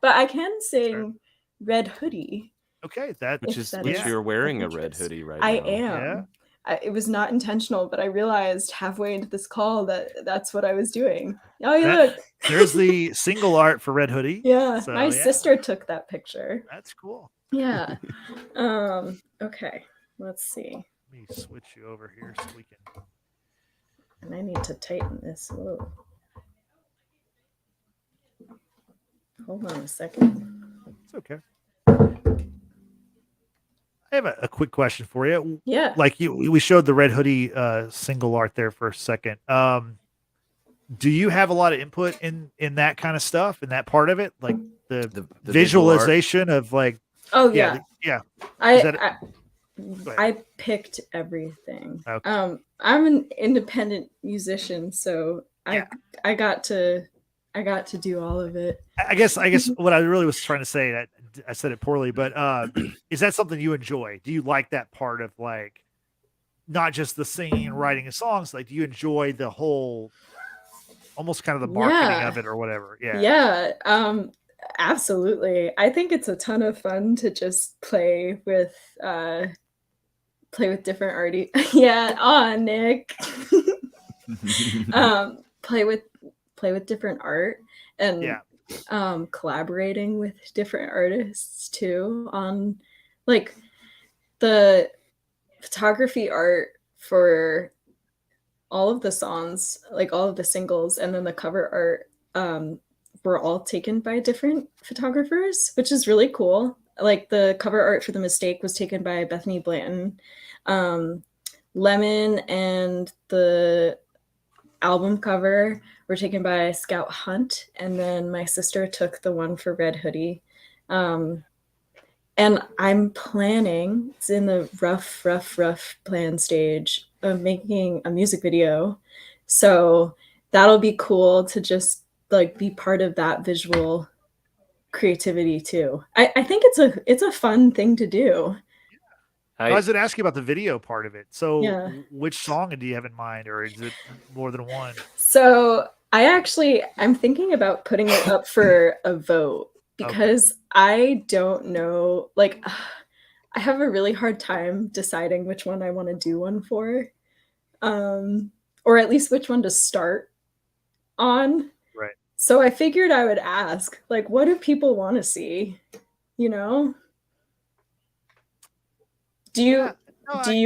but I can sing Red Hoodie. Okay, which you're wearing a red hoodie right now. I am. Yeah. It was not intentional, but I realized halfway into this call that's what I was doing. Oh, look. There's the single art for Red Hoodie. Yeah, so, my sister took that picture. That's cool. Yeah. Okay, let's see. Let me switch you over here so we can. And I need to tighten this. Whoa. Hold on a second. It's okay. I have a quick question for you. Yeah. Like we showed the Red Hoodie single art there for a second. Do you have a lot of input in that kind of stuff, in that part of it? Like the visualization of like. Oh yeah. Yeah. I picked everything. Okay. I'm an independent musician, so I got to do all of it. I guess what I really was trying to say, I said it poorly, but is that something you enjoy? Do you like that part of like not just the singing and writing of songs? Like, do you enjoy the whole, almost kind of the marketing of it or whatever? Yeah. Yeah. Absolutely. I think it's a ton of fun to just play with different artists. Yeah. Oh, Nick. Play with different art and collaborating with different artists too on like the photography art for all of the songs, like all of the singles, and then the cover art were all taken by different photographers, which is really cool. Like the cover art for The Mistake was taken by Bethany Blanton. Lemon and the album cover were taken by Scout Hunt, and then my sister took the one for Red Hoodie. And I'm planning, it's in the rough plan stage of making a music video. So that'll be cool to just like be part of that visual creativity too. I think it's a fun thing to do. I was going to ask you about the video part of it. So which song do you have in mind, or is it more than one? So I'm thinking about putting it up for a vote because I don't know, like I have a really hard time deciding which one I want to do one for, or at least which one to start on. Right. So I figured I would ask, like, what do people want to see? You know? Do you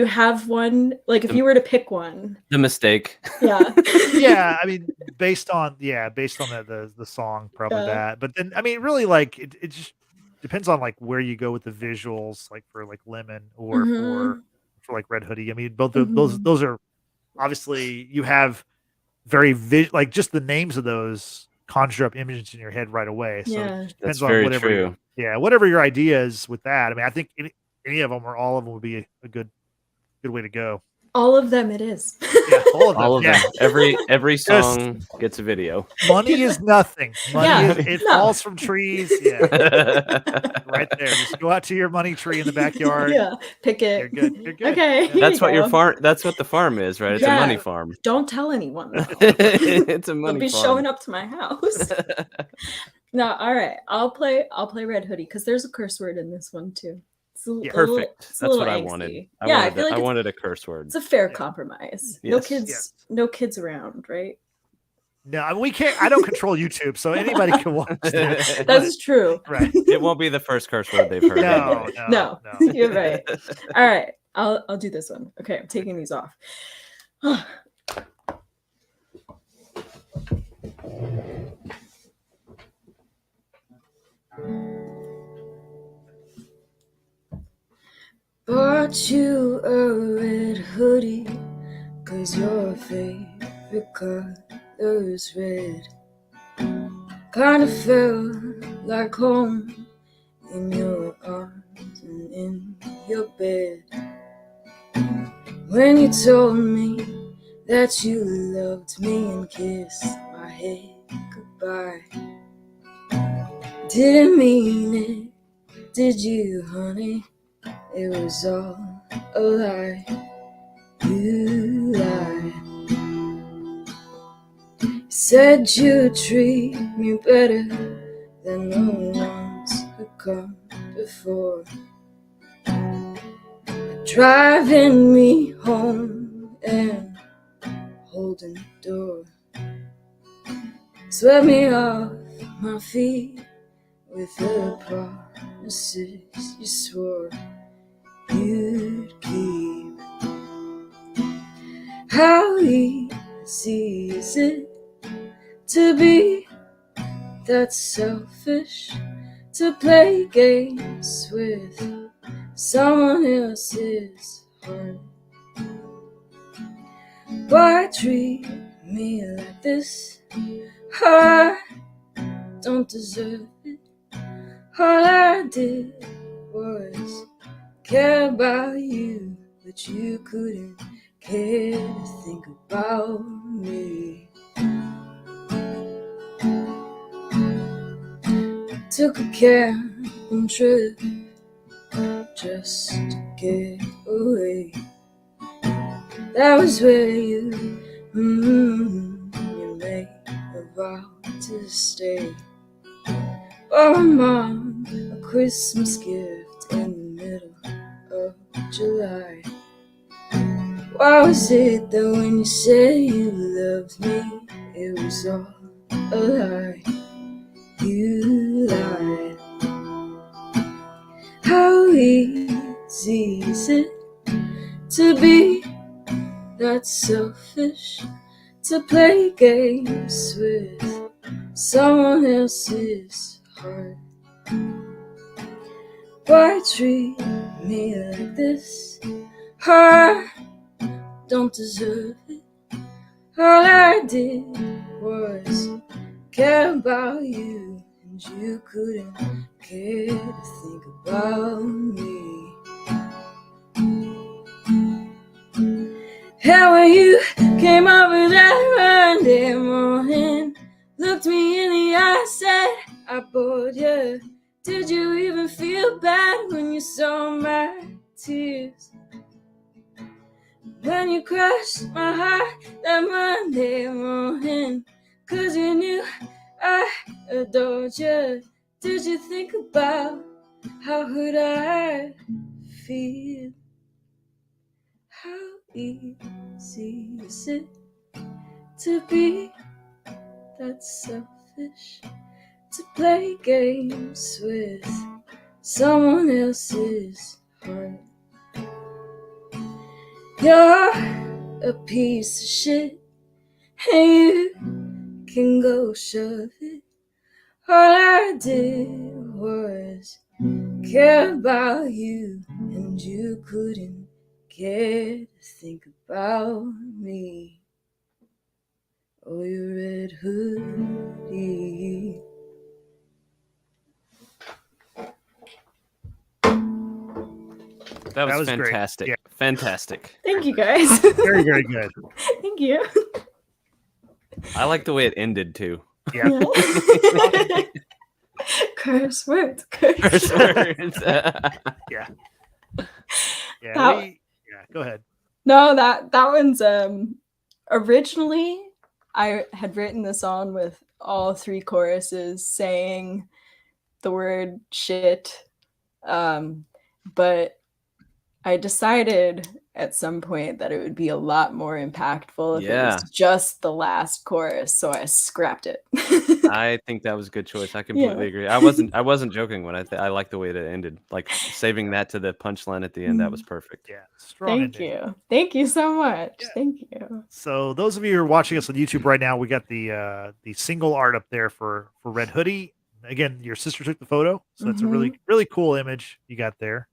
have one? Like, if you were to pick one, The Mistake. Yeah. Yeah, I mean, based on the song, probably that. But then, I mean, really, like it just depends on like where you go with the visuals, like for like Lemon or for like Red Hoodie. I mean, both of those are obviously you have very like just the names of those conjure up images in your head right away. So it depends on whatever. Whatever your idea is with that. I mean, I think any of them or all of them would be a good way to go. All of them it is. Yeah, all of them. All of yeah. them. Every song gets a video. Money is nothing. Money Yeah, is it no. falls from trees. Yeah, right there. Just go out to your money tree in the backyard. Yeah, pick it. You're good. You're good. Okay, Yeah. here That's you what your go. farm. That's what the farm is, right? It's a money Yeah. farm. Don't tell anyone though. It's a They'll money be farm. showing up to my house. No, all right. I'll play Red Hoodie because there's a curse word in this one too. It's a, Yeah. a little- Perfect. it's a That's little what I angsty. wanted. I feel like I wanted a curse word. it's a fair Yeah. compromise. Yes. No kids around, right? No, I mean, we can't. I don't control YouTube, so anybody can watch that. That's true. Right. It won't be the first curse word they've heard. No, anyway. no, No, no. you're right. All right, I'll do this one. Okay, I'm taking these off. Bought you a red hoodie, 'cause your favorite color is red. Kinda felt like home in your arms and in your bed. When you told me that you loved me and kissed my head goodbye. Didn't mean it, did you, honey? It was all a lie. You lied. Said you'd treat me better than no one's had come before. Driving me home and holding the door. Swept me off my feet with the promises you swore you'd keep. How easy is it to be that selfish, to play games with someone else's heart? Why treat me like this? I don't deserve it. All I did was care about you, but you couldn't care to think about me. Took a camping trip just to get away. That was where you made a vow to stay. Oh, Mom, a Christmas gift in the middle of July. Why was it that when you said you loved me, it was all a lie? You lied. How easy is it to be that selfish, to play games with someone else's heart? Why treat me like this? I don't deserve it. All I did was care about you, and you couldn't care to think about me. And when you came over that Monday morning, looked me in the eye, said, I bored you. Did you even feel bad when you saw my tears? When you crushed my heart that Monday morning, 'cause you knew I adored you, did you think about how could I feel? How easy is it to be that selfish, to play games with someone else's heart? You're a piece of shit, and you can go shove it. All I did was care about you, and you couldn't care to think about me. Oh, you red hoodie. That was great. fantastic. Yeah. Fantastic. Thank you, guys. Very, very good. Thank you. I like the way it ended too. Yeah. Yeah. Curse words. Curse words. Yeah. Yeah. That- Go ahead. No, that one's originally I had written the song with all 3 choruses saying the word shit. But I decided at some point that it would be a lot more impactful if it was just the last chorus, so I scrapped it. I think that was a good choice. I completely agree. I wasn't joking when I like the way that it ended. Like saving that to the punchline at the end, that was perfect. Yeah. Strong Thank ending. you. Thank you so much. Yeah. Thank you. So those of you who are watching us on YouTube right now, we got the single art up there for Red Hoodie. Again, your sister took the photo, so that's a really, really cool image you got there.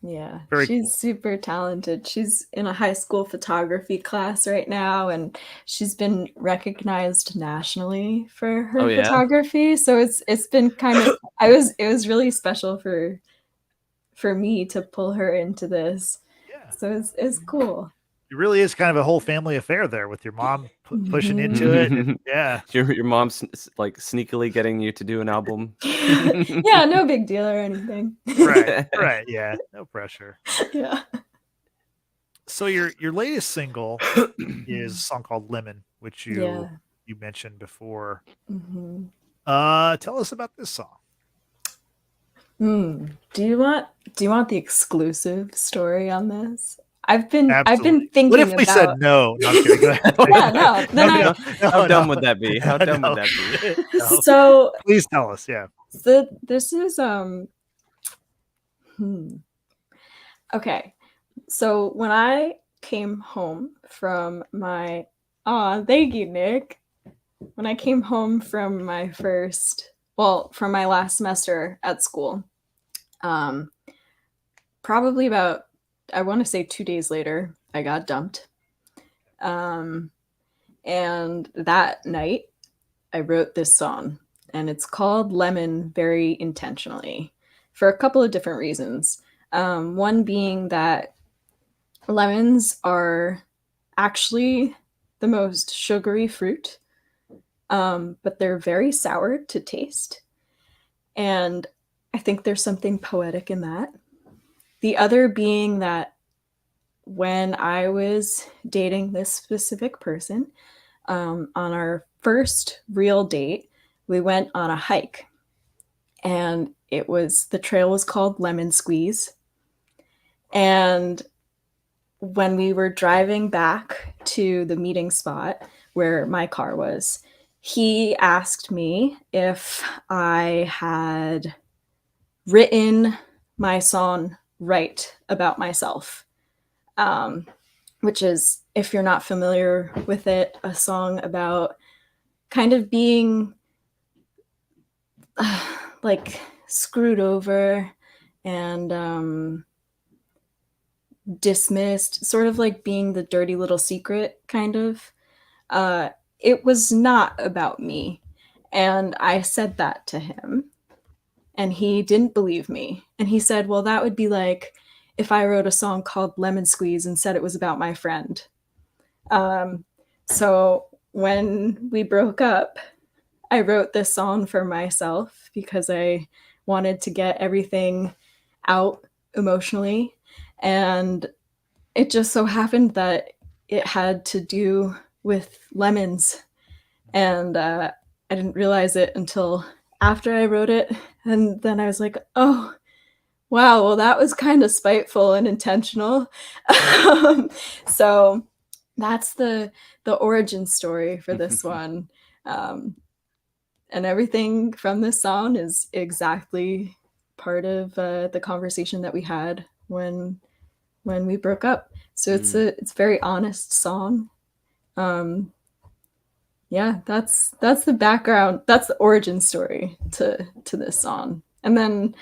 Yeah, Very she's cool. super talented. She's in a high school photography class right now, and she's been recognized nationally for her photography. So it's been kind of it was really special for me to pull her into this. Yeah. So it's cool. It really is kind of a whole family affair there with your mom pushing into it. And, yeah. Your mom's like sneakily getting you to do an album. Yeah, no big deal or anything. Right. Yeah. No pressure. Yeah. So your latest single is a song called Lemon, which you mentioned before. Tell us about this song. Do you want the exclusive story on this? I've been thinking. What if we said no? No, I'm kidding. Go ahead. Yeah, no. How dumb would that be? How dumb would that be? No. So please tell us. Yeah. So this is Okay. So when I came home from my thank you, Nick. When I came home from my from my last semester at school, probably about, I want to say 2 days later, I got dumped. And that night I wrote this song, and it's called Lemon very intentionally for a couple of different reasons. One being that lemons are actually the most sugary fruit, but they're very sour to taste. And I think there's something poetic in that. The other being that when I was dating this specific person, on our first real date, we went on a hike, and the trail was called Lemon Squeeze. And when we were driving back to the meeting spot where my car was, he asked me if I had written my song right about myself, which is, if you're not familiar with it, a song about kind of being like screwed over and dismissed, sort of like being the dirty little secret kind of. It was not about me. And I said that to him, and he didn't believe me. And he said, well, that would be like if I wrote a song called Lemon Squeeze and said it was about my friend. So when we broke up, I wrote this song for myself because I wanted to get everything out emotionally. And it just so happened that it had to do with lemons. And I didn't realize it until after I wrote it. And then I was like, oh, wow, well, that was kind of spiteful and intentional. So that's the origin story for this one. And everything from this song is exactly part of the conversation that we had when we broke up. So it's a very honest song. Yeah, that's the background. That's the origin story to this song. And then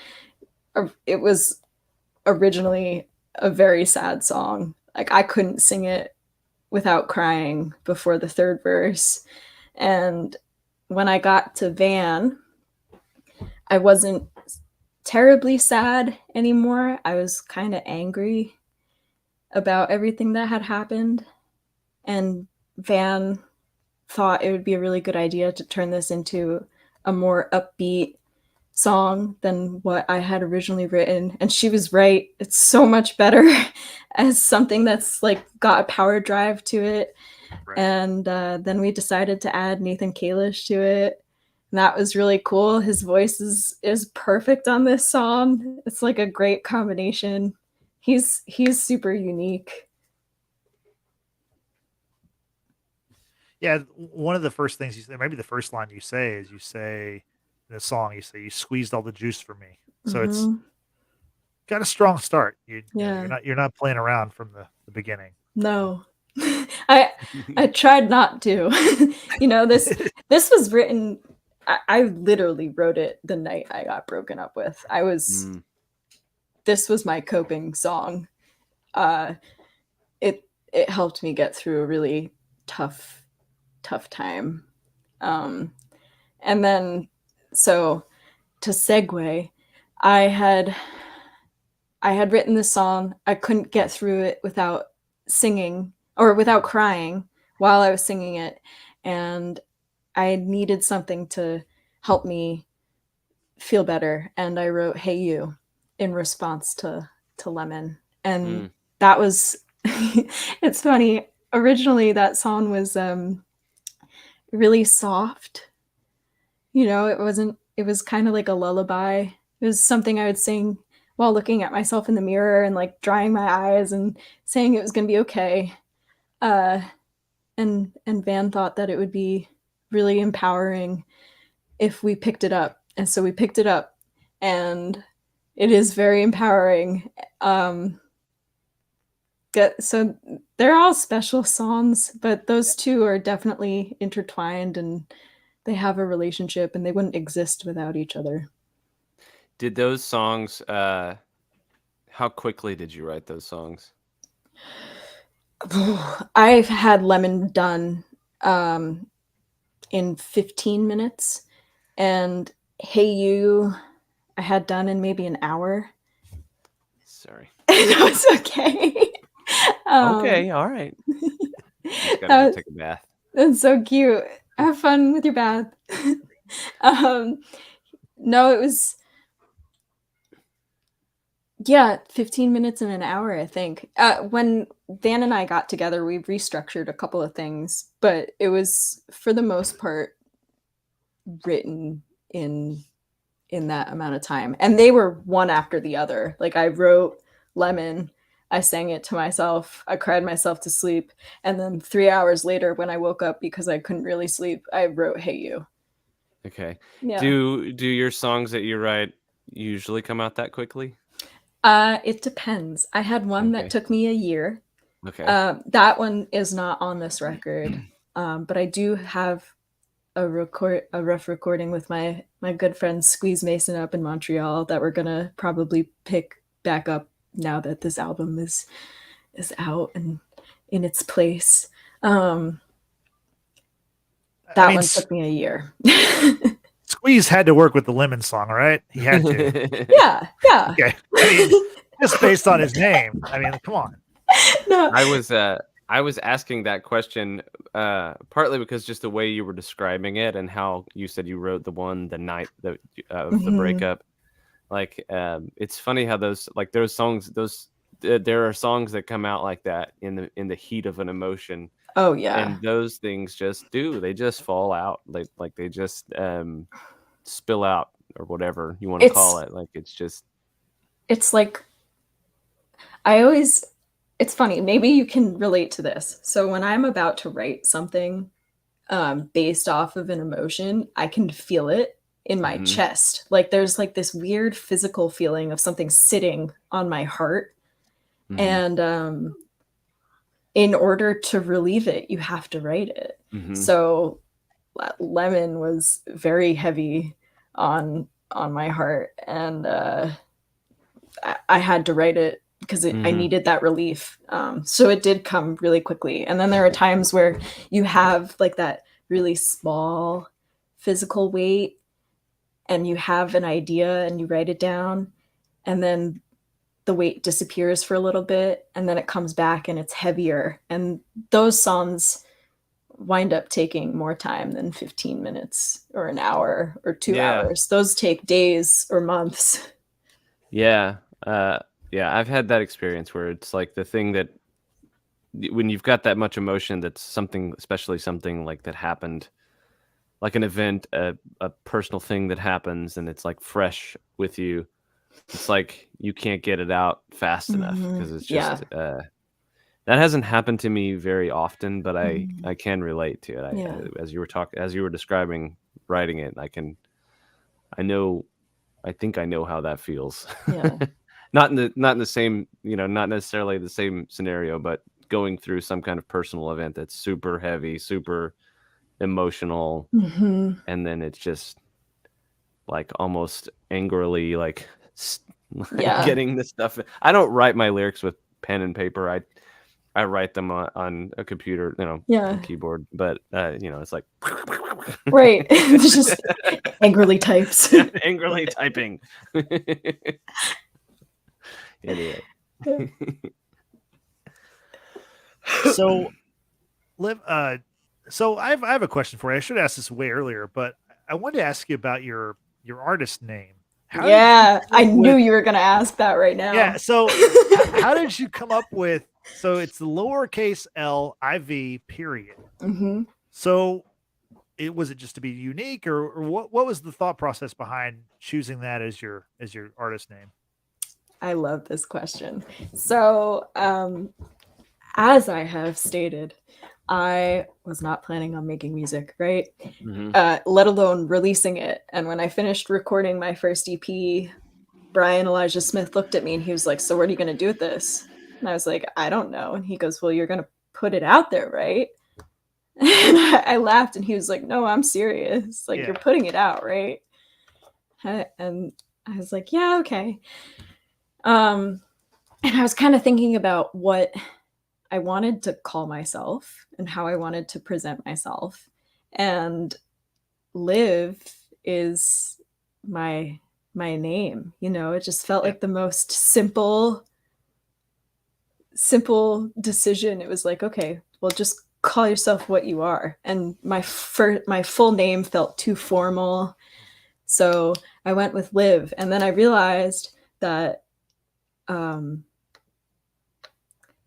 it was originally a very sad song. Like, I couldn't sing it without crying before the third verse. And when I got to Van, I wasn't terribly sad anymore. I was kind of angry. about everything that had happened. And Van thought it would be a really good idea to turn this into a more upbeat song than what I had originally written. And she was right. It's so much better as something that's like got a power drive to it. Right. And then we decided to add Nathan Kalish to it. And that was really cool. His voice is perfect on this song. It's like a great combination. He's super unique. Yeah, one of the first things you say, maybe the first line you say is you say in the song, you say, "You squeezed all the juice for me." So it's got a strong start. You know, you're not playing around from the beginning. No. I tried not to. You know, this was written, I literally wrote it the night I got broken up with. This was my coping song. It helped me get through a really tough time. And then, so to segue, I had written this song. I couldn't get through it without singing or without crying while I was singing it. And I needed something to help me feel better. And I wrote Hey You in response to Lemon. And that was, it's funny. Originally that song was really soft. You know, it was kind of like a lullaby. It was something I would sing while looking at myself in the mirror and like drying my eyes and saying it was going to be okay. And Van thought that it would be really empowering if we picked it up. And so we picked it up, and it is very empowering. So they're all special songs, but those two are definitely intertwined, and they have a relationship, and they wouldn't exist without each other. Did those songs, how quickly did you write those songs? I've had Lemon done in 15 minutes, and Hey You I had done in maybe an hour. Sorry. No, it's okay. Okay, all right. Just gotta go take a bath. That's so cute. Have fun with your bath. No, it was 15 minutes and an hour, I think. When Van and I got together, we restructured a couple of things, but it was for the most part written in that amount of time. And they were one after the other. Like I wrote Lemon, I sang it to myself, I cried myself to sleep, and then 3 hours later when I woke up because I couldn't really sleep, I wrote Hey You. Okay. Yeah. Do your songs that you write usually come out that quickly? It depends. I had one that took me a year. Okay. That one is not on this record. But I do have a rough recording with my good friend Squeeze Mason up in Montreal that we're gonna probably pick back up now that this album is out and in its place. That one took me a year. Squeeze had to work with the Lemon song, right? He had to. Yeah. Okay. I mean, just based on his name. I mean, come on. No. I was asking that question partly because just the way you were describing it and how you said you wrote the one the night of the breakup. Like it's funny how those songs there are songs that come out like that in the heat of an emotion. Oh yeah. And those things they just fall out. They just spill out or whatever you want to call it. Like it's like it's funny, maybe you can relate to this. So when I'm about to write something based off of an emotion, I can feel it in my chest. Like there's like this weird physical feeling of something sitting on my heart. And in order to relieve it, you have to write it. So Lemon was very heavy on my heart, and I had to write it because I needed that relief. So it did come really quickly. And then there are times where you have like that really small physical weight and you have an idea and you write it down, and then the weight disappears for a little bit and then it comes back and it's heavier. And those songs wind up taking more time than 15 minutes or an hour or 2 hours. Those take days or months. Yeah. Yeah, I've had that experience where it's like the thing that when you've got that much emotion, that's something, especially something like that happened, like an event, a personal thing that happens, and it's like fresh with you. It's like you can't get it out fast enough because it's just that hasn't happened to me very often, but I can relate to it. As you were describing writing it, I think I know how that feels. Yeah. Not in the same, not necessarily the same scenario, but going through some kind of personal event that's super heavy, super emotional, and then it's just like almost angrily like getting the stuff. I don't write my lyrics with pen and paper. I write them on a computer, a keyboard, but it's like right. It's just angrily types. Angrily typing. Anyway. So, Liv, so I have a question for you. I should ask this way earlier, but I wanted to ask you about your artist name. I knew you were going to ask that right now. Yeah. So, how did you come up with? So it's the lowercase LIV period. So, was it just to be unique, or what was the thought process behind choosing that as your artist name? I love this question. So, as I have stated, I was not planning on making music, right? Let alone releasing it. And when I finished recording my first EP, Brian Elijah Smith looked at me and he was like, "So what are you going to do with this?" And I was like, "I don't know." And he goes, "Well, you're going to put it out there, right?" And I laughed and he was like, "No, I'm serious. Like, you're putting it out, right?" And I was like, "Yeah, okay." And I was kind of thinking about what I wanted to call myself and how I wanted to present myself. And Liv is my name, it just felt like the most simple decision. It was like, okay, well, just call yourself what you are. And my full name felt too formal. So I went with Liv. And then I realized that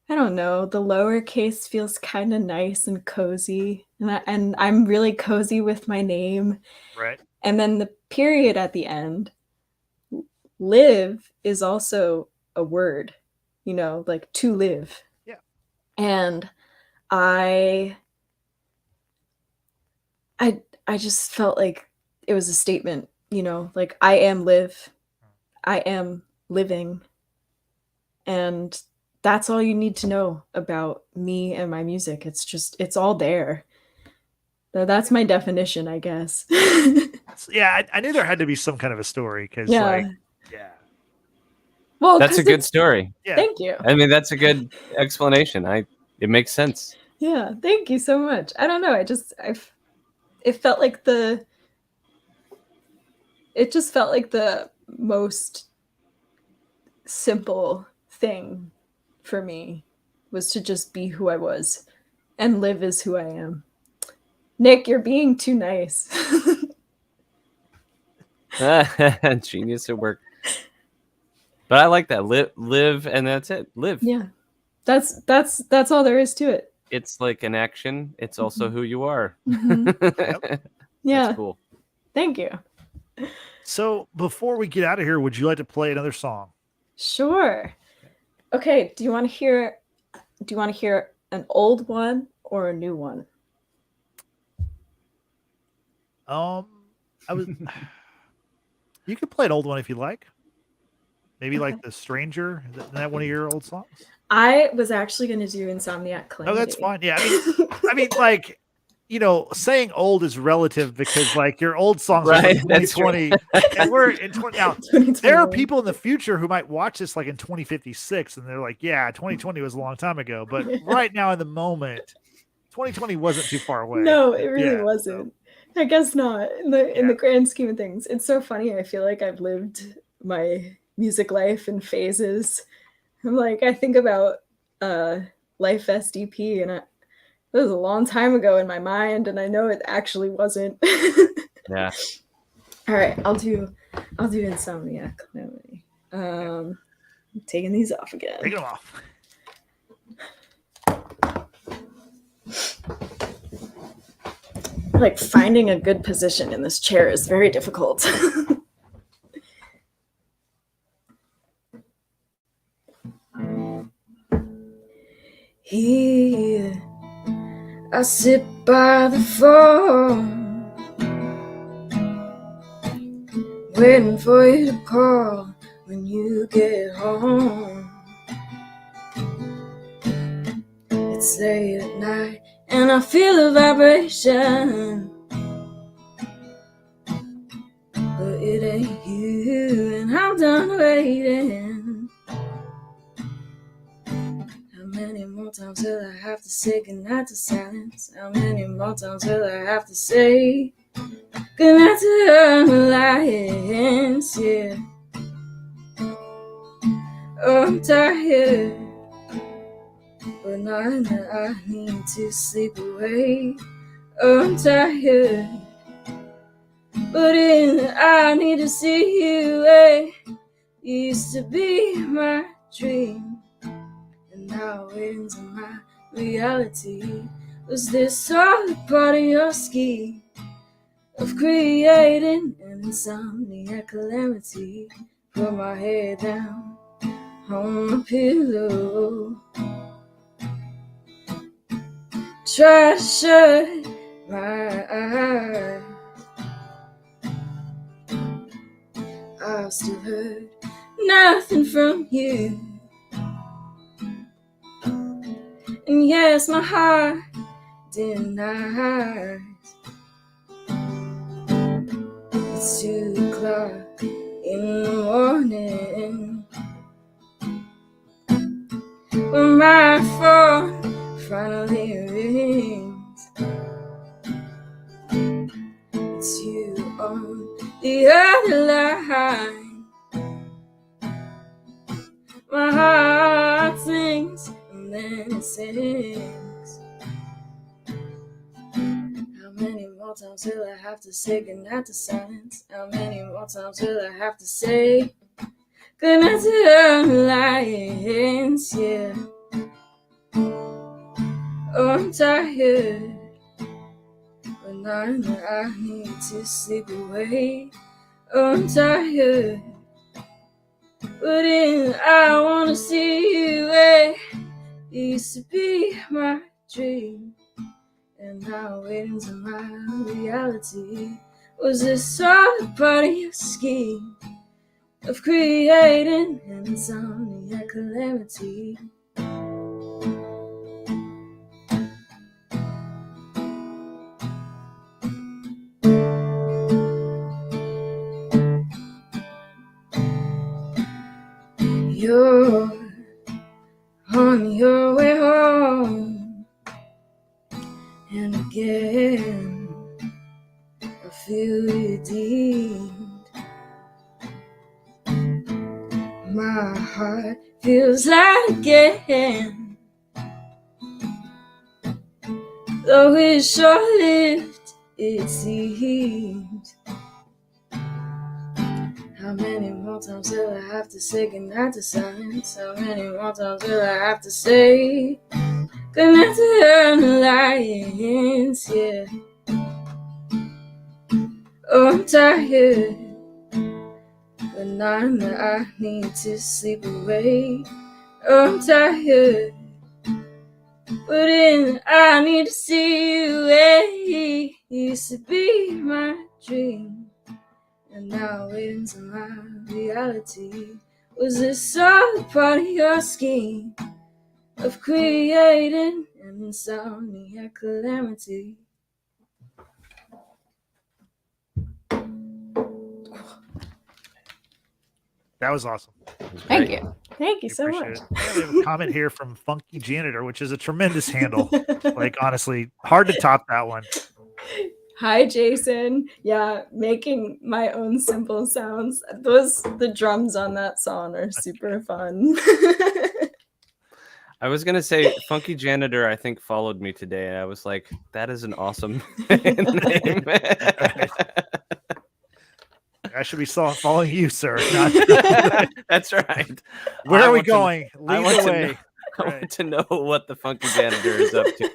I don't know, the lowercase feels kind of nice and cozy, and I'm really cozy with my name. Right. And then the period at the end, live is also a word, like to live. Yeah. And I just felt like it was a statement, like I am Liv, I am living, and that's all you need to know about me and my music. It's all there. That's my definition, I guess. Yeah, I knew there had to be some kind of a story because, well, that's a good story. Yeah. Thank you. I mean, that's a good explanation. It makes sense. Yeah, thank you so much. I don't know. It felt like the most simple thing for me was to just be who I was, and live as who I am. Nick, you're being too nice. Genius at work. But I like that. Live, and that's it. Live. Yeah. That's all there is to it. It's like an action. It's also who you are. Yep. Yeah. That's cool. Thank you. So before we get out of here, would you like to play another song? Sure. Okay, do you want to hear an old one or a new one? You could play an old one if you like. Maybe like The Stranger. Isn't that one of your old songs? I was actually going to do Insomniac Calamity. Oh, that's fine. Yeah, I mean, like, saying old is relative because like your old songs are Right, from that's 2020, and we're in 20 now. 2021. There are people in the future who might watch this like in 2056, and they're like, "Yeah, 2020 was a long time ago," but right now in the moment, 2020 wasn't too far away. No, it really Yeah, wasn't. I guess not in the grand scheme of things. It's so funny. I feel like I've lived my music life and phases. I'm like, I think about Life SDP, and it was a long time ago in my mind, and I know it actually wasn't. Yeah. All right, I'll do Insomniac Calamity. I'm taking these off again. Take them off. Like, finding a good position in this chair is very difficult. Here, I sit by the phone, waiting for you to call when you get home. It's late at night and I feel a vibration, but it ain't you, and I'm done waiting. How many more times will I have to say goodnight to silence? How many more times will I have to say goodnight to unreliance? Yeah. Oh, I'm tired, but knowing that I need to sleep away. Oh, I'm tired, but I need to see you. You used to be my dream, and now it into my reality. Was this all a part of your scheme of creating an insomniac calamity? Put my head down on my pillow, try to shut my eyes. I've still heard nothing from you, and yes, my heart denies. It's 2 o'clock in the morning when my phone finally rings. It's you on the other line. My heart sings and then it sings. How many more times will I have to say goodnight to silence? How many more times will I have to say goodnight to unreliance? Yeah. Oh, I'm tired, but knowing that I need to sleep away. Oh, I'm tired, but I wanna see you. You used to be my dream, and now it into my reality. Was this all a part of your scheme of creating an insomniac calamity? You're on your way home, and again I feel redeemed. My heart feels light again, though it's short-lived it seems. How many more times will I have to say goodnight to silence? How many more times will I have to say goodnight to unreliance? Yeah. Oh, I'm tired, but knowing that I need to sleep away. Oh, I'm tired, but I need to see you. You used to be my dream, and now it into my reality. Was this all a part of your scheme of creating an insomniac calamity? That was awesome. Thank you. Thank you so much. Appreciate it. Yeah, we have a comment here from Funky Janitor, which is a tremendous handle. Like, honestly, hard to top that one. Hi, Jason. Yeah, making my own simple sounds. The drums on that song are super fun. I was gonna say Funky Janitor, I think, followed me today, and I was like, that is an awesome name. I should be following you, sir. Not That's right. where I are we want to- going? I Lead want the to way. know- I want to know what the Funky Janitor is up to.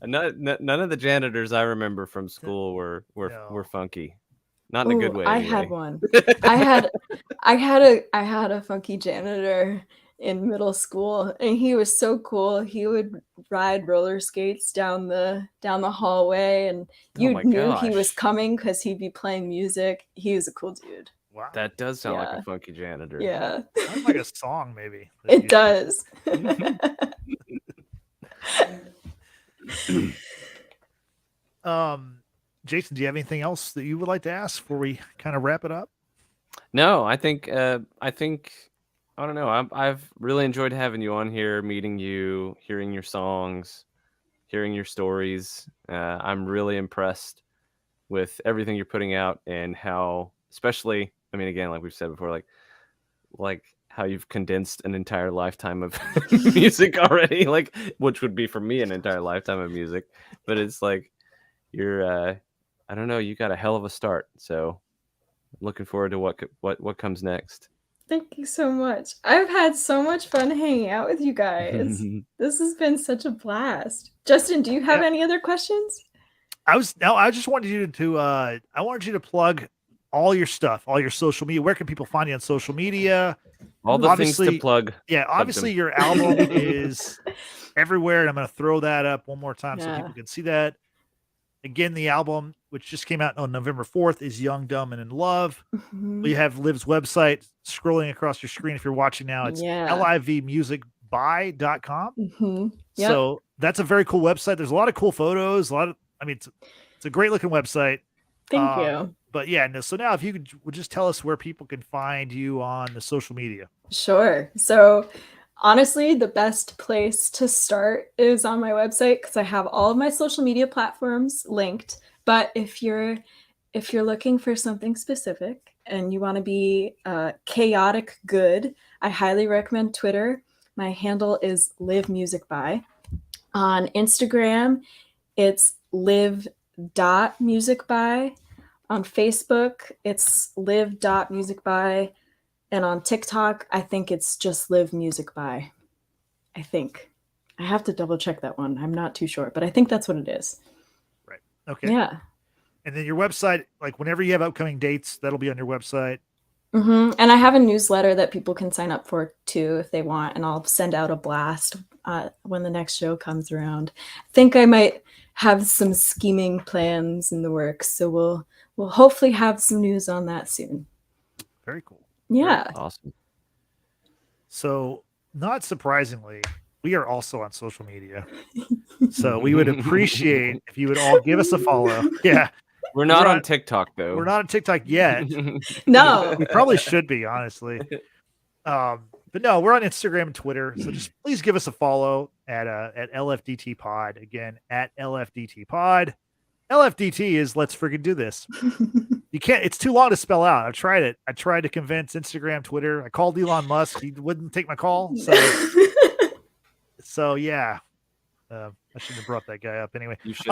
None of the janitors I remember from school were No. funky, not in a good Ooh, way. I Anyway. had one. I had a funky janitor in middle school, and he was so cool. He would ride roller skates down the hallway, and you my knew he was gosh. coming because he'd be playing music. He was a cool dude. Wow. That does sound like Yeah. a funky janitor. Yeah, Sounds like a song, maybe. that it you- does. Jason, do you have anything else that you would like to ask before we kind of wrap it up? No, I think I don't know. I've really enjoyed having you on here, meeting you, hearing your songs, hearing your stories. I'm really impressed with everything you're putting out and how, especially, I mean, again, like we've said before, like how you've condensed an entire lifetime of music already, like which would be for me an entire lifetime of music. But it's like you're, I don't know, you got a hell of a start. So looking forward to what comes next. Thank you so much. I've had so much fun hanging out with you guys. This has been such a blast. Justin, do you have any other questions? I just wanted you to I wanted you to plug all your stuff, all your social media. Where can people find you on social media? All the things Obviously- to plug. Yeah, obviously your album is everywhere, and I'm going to throw that up one more time so Yeah. people can see that. Again, the album, which just came out on November 4th, is Young, Dumb, and in Love. Mhm. You have Liv's website scrolling across your screen if you're watching now. It's Yeah. livmusicby.com. Mhm. Yep. So that's a very cool website. There's a lot of cool photos. It's a great looking website. Thank you. But yeah, no. So now, if you would just tell us where people can find you on the social media. Sure. So honestly, the best place to start is on my website because I have all of my social media platforms linked. But if you're looking for something specific and you want to be chaotic good, I highly recommend Twitter. My handle is liv.musicby. On Instagram, it's liv.musicby. On Facebook, it's liv.musicby. And on TikTok, I think it's just liv.musicby. I think. I have to double check that one. I'm not too sure, but I think that's what it is. Right. Okay. Yeah. And then your website, like whenever you have upcoming dates, that'll be on your website. And I have a newsletter that people can sign up for too if they want, and I'll send out a blast when the next show comes around. I think I might have some scheming plans in the works, so we'll hopefully have some news on that soon. Very cool. Yeah. Awesome. So, not surprisingly, we are also on social media. So we would appreciate if you would all give us a follow. Yeah. We're not We're on on- TikTok though. We're not on TikTok yet. No. We probably should be, honestly. But no, we're on Instagram and Twitter. So just please give us a follow at LFDT Pod. Again, at LFDT Pod. LFDT is Let's Freaking Do This. You can't, it's too long to spell out. I've tried it. I tried to convince Instagram, Twitter. I called Elon Musk. He wouldn't take my call. So yeah. I shouldn't have brought that guy up anyway. You should.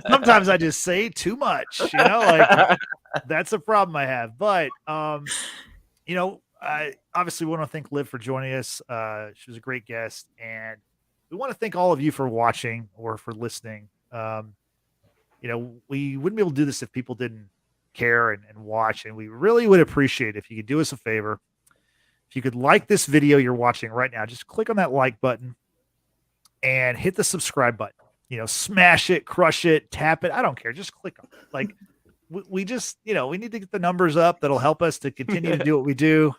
Sometimes I just say too much, like that's a problem I have. But I obviously want to thank Liv for joining us. She was a great guest, and we want to thank all of you for watching or for listening. We wouldn't be able to do this if people didn't care and watch, and we really would appreciate if you could do us a favor. If you could like this video you're watching right now, just click on that like button and hit the subscribe button. Smash it, crush it, tap it. I don't care. Just click on it. Like we just, we need to get the numbers up. That'll help us to continue to do what we do.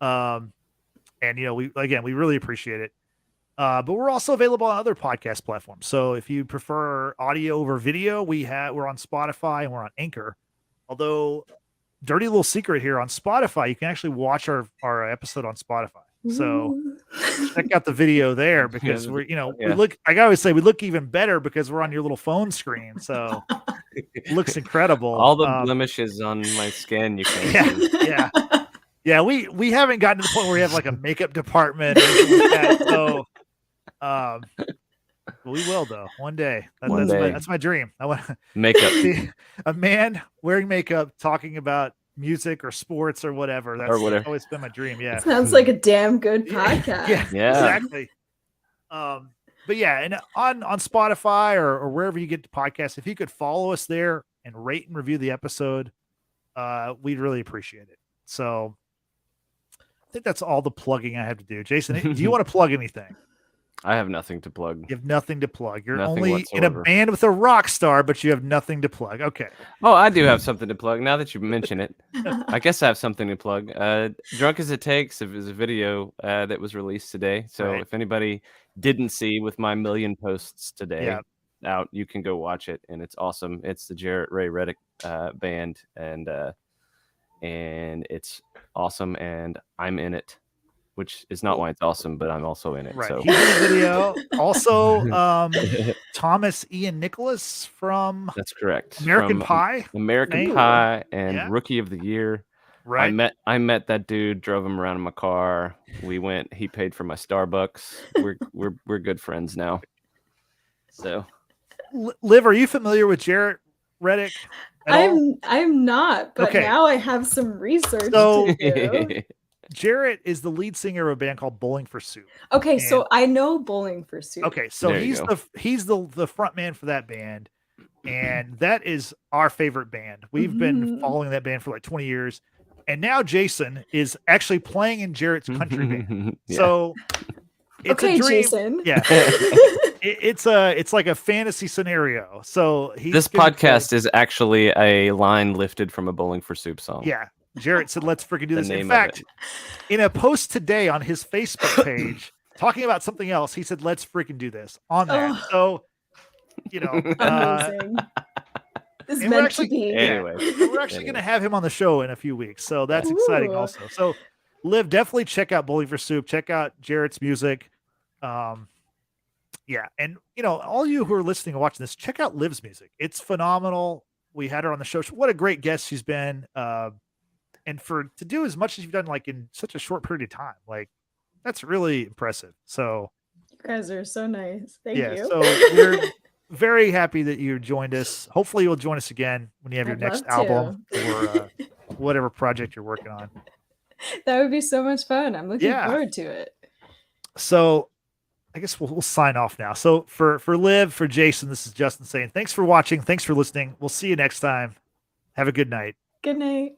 And we really appreciate it. But we're also available on other podcast platforms. So if you prefer audio over video, we're on Spotify and we're on Anchor. Although, dirty little secret here, on Spotify, you can actually watch our episode on Spotify. So Ooh. check out the video there because Yeah, we're, you know, yeah. we look, I always say we look even better because we're on your little phone screen. So it looks incredible. All the blemishes on my skin you can't see. Yeah. We haven't gotten to the point where we have like a makeup department or anything like that. So, we will though one day. One day. That's my dream. I want to Makeup. see a man wearing makeup talking about music or sports or whatever. That's always been my dream. Yeah. Sounds like a damn good podcast. Yeah, Yeah. exactly. But yeah, and on Spotify or wherever you get the podcast, if you could follow us there and rate and review the episode, we'd really appreciate it. So I think that's all the plugging I have to do. Jason, do you want to plug anything? I have nothing to plug. You have nothing to plug. You're Nothing only in a whatsoever. band with a rock star, but you have nothing to plug. Okay. Oh, I do have something to plug. Now that you mention it, I guess I have something to plug. Drunk as It Takes is a video that was released today. So Right. if anybody didn't see with my million posts today Yeah. out, you can go watch it, and it's awesome. It's the Jarrett Ray Reddick band, and it's awesome, and I'm in it, which is not why it's awesome, but I'm also in it. Right. So He's in the video. Also, Thomas Ian Nicholas from that's correct. American From Pie. American Hey. Pie and Yeah. Rookie of the Year. Right. I met that dude, drove him around in my car. We went, he paid for my Starbucks. We're good friends now. So Liv, are you familiar with Jarrett Reddick at all? I'm not, but Okay. now I have some research So- to do. Jarrett is the lead singer of a band called Bowling for Soup. Okay, so I know Bowling for Soup. Okay, so There you he's the front man for that band, and that is our favorite band. We've been Mhm. following that band for like 20 years, and now Jason is actually playing in Jarrett's country band. Yeah. So it's Okay, a dream. Jason. Yeah, it's like a fantasy scenario. So This podcast is actually a line lifted from a Bowling for Soup song. Yeah, Jarrett said, "Let's freaking do The this." name In of fact, it. in a post today on his Facebook page, talking about something else, he said, "Let's freaking do this" on that. Oh. So, you know, Amazing. This is and we're meant actually- to be. Anyway, we're actually going to have him on the show in a few weeks, so that's exciting. Ooh. Also, so Liv, definitely check out Bowling for Soup. Check out Jarrett's music. Yeah, and you know, all you who are listening and watching this, check out Liv's music. It's phenomenal. We had her on the show. What a great guest she's been. And to do as much as you've done, like in such a short period of time, like that's really impressive. So You guys are so nice. Thank yeah, you. so we're very happy that you joined us. Hopefully you'll join us again when you have your I'd next love to. album or whatever project you're working on. That would be so much fun. I'm looking Yeah. forward to it. So I guess we'll sign off now. So for Liv, for Jason, this is Justin saying thanks for watching. Thanks for listening. We'll see you next time. Have a good night. Good night.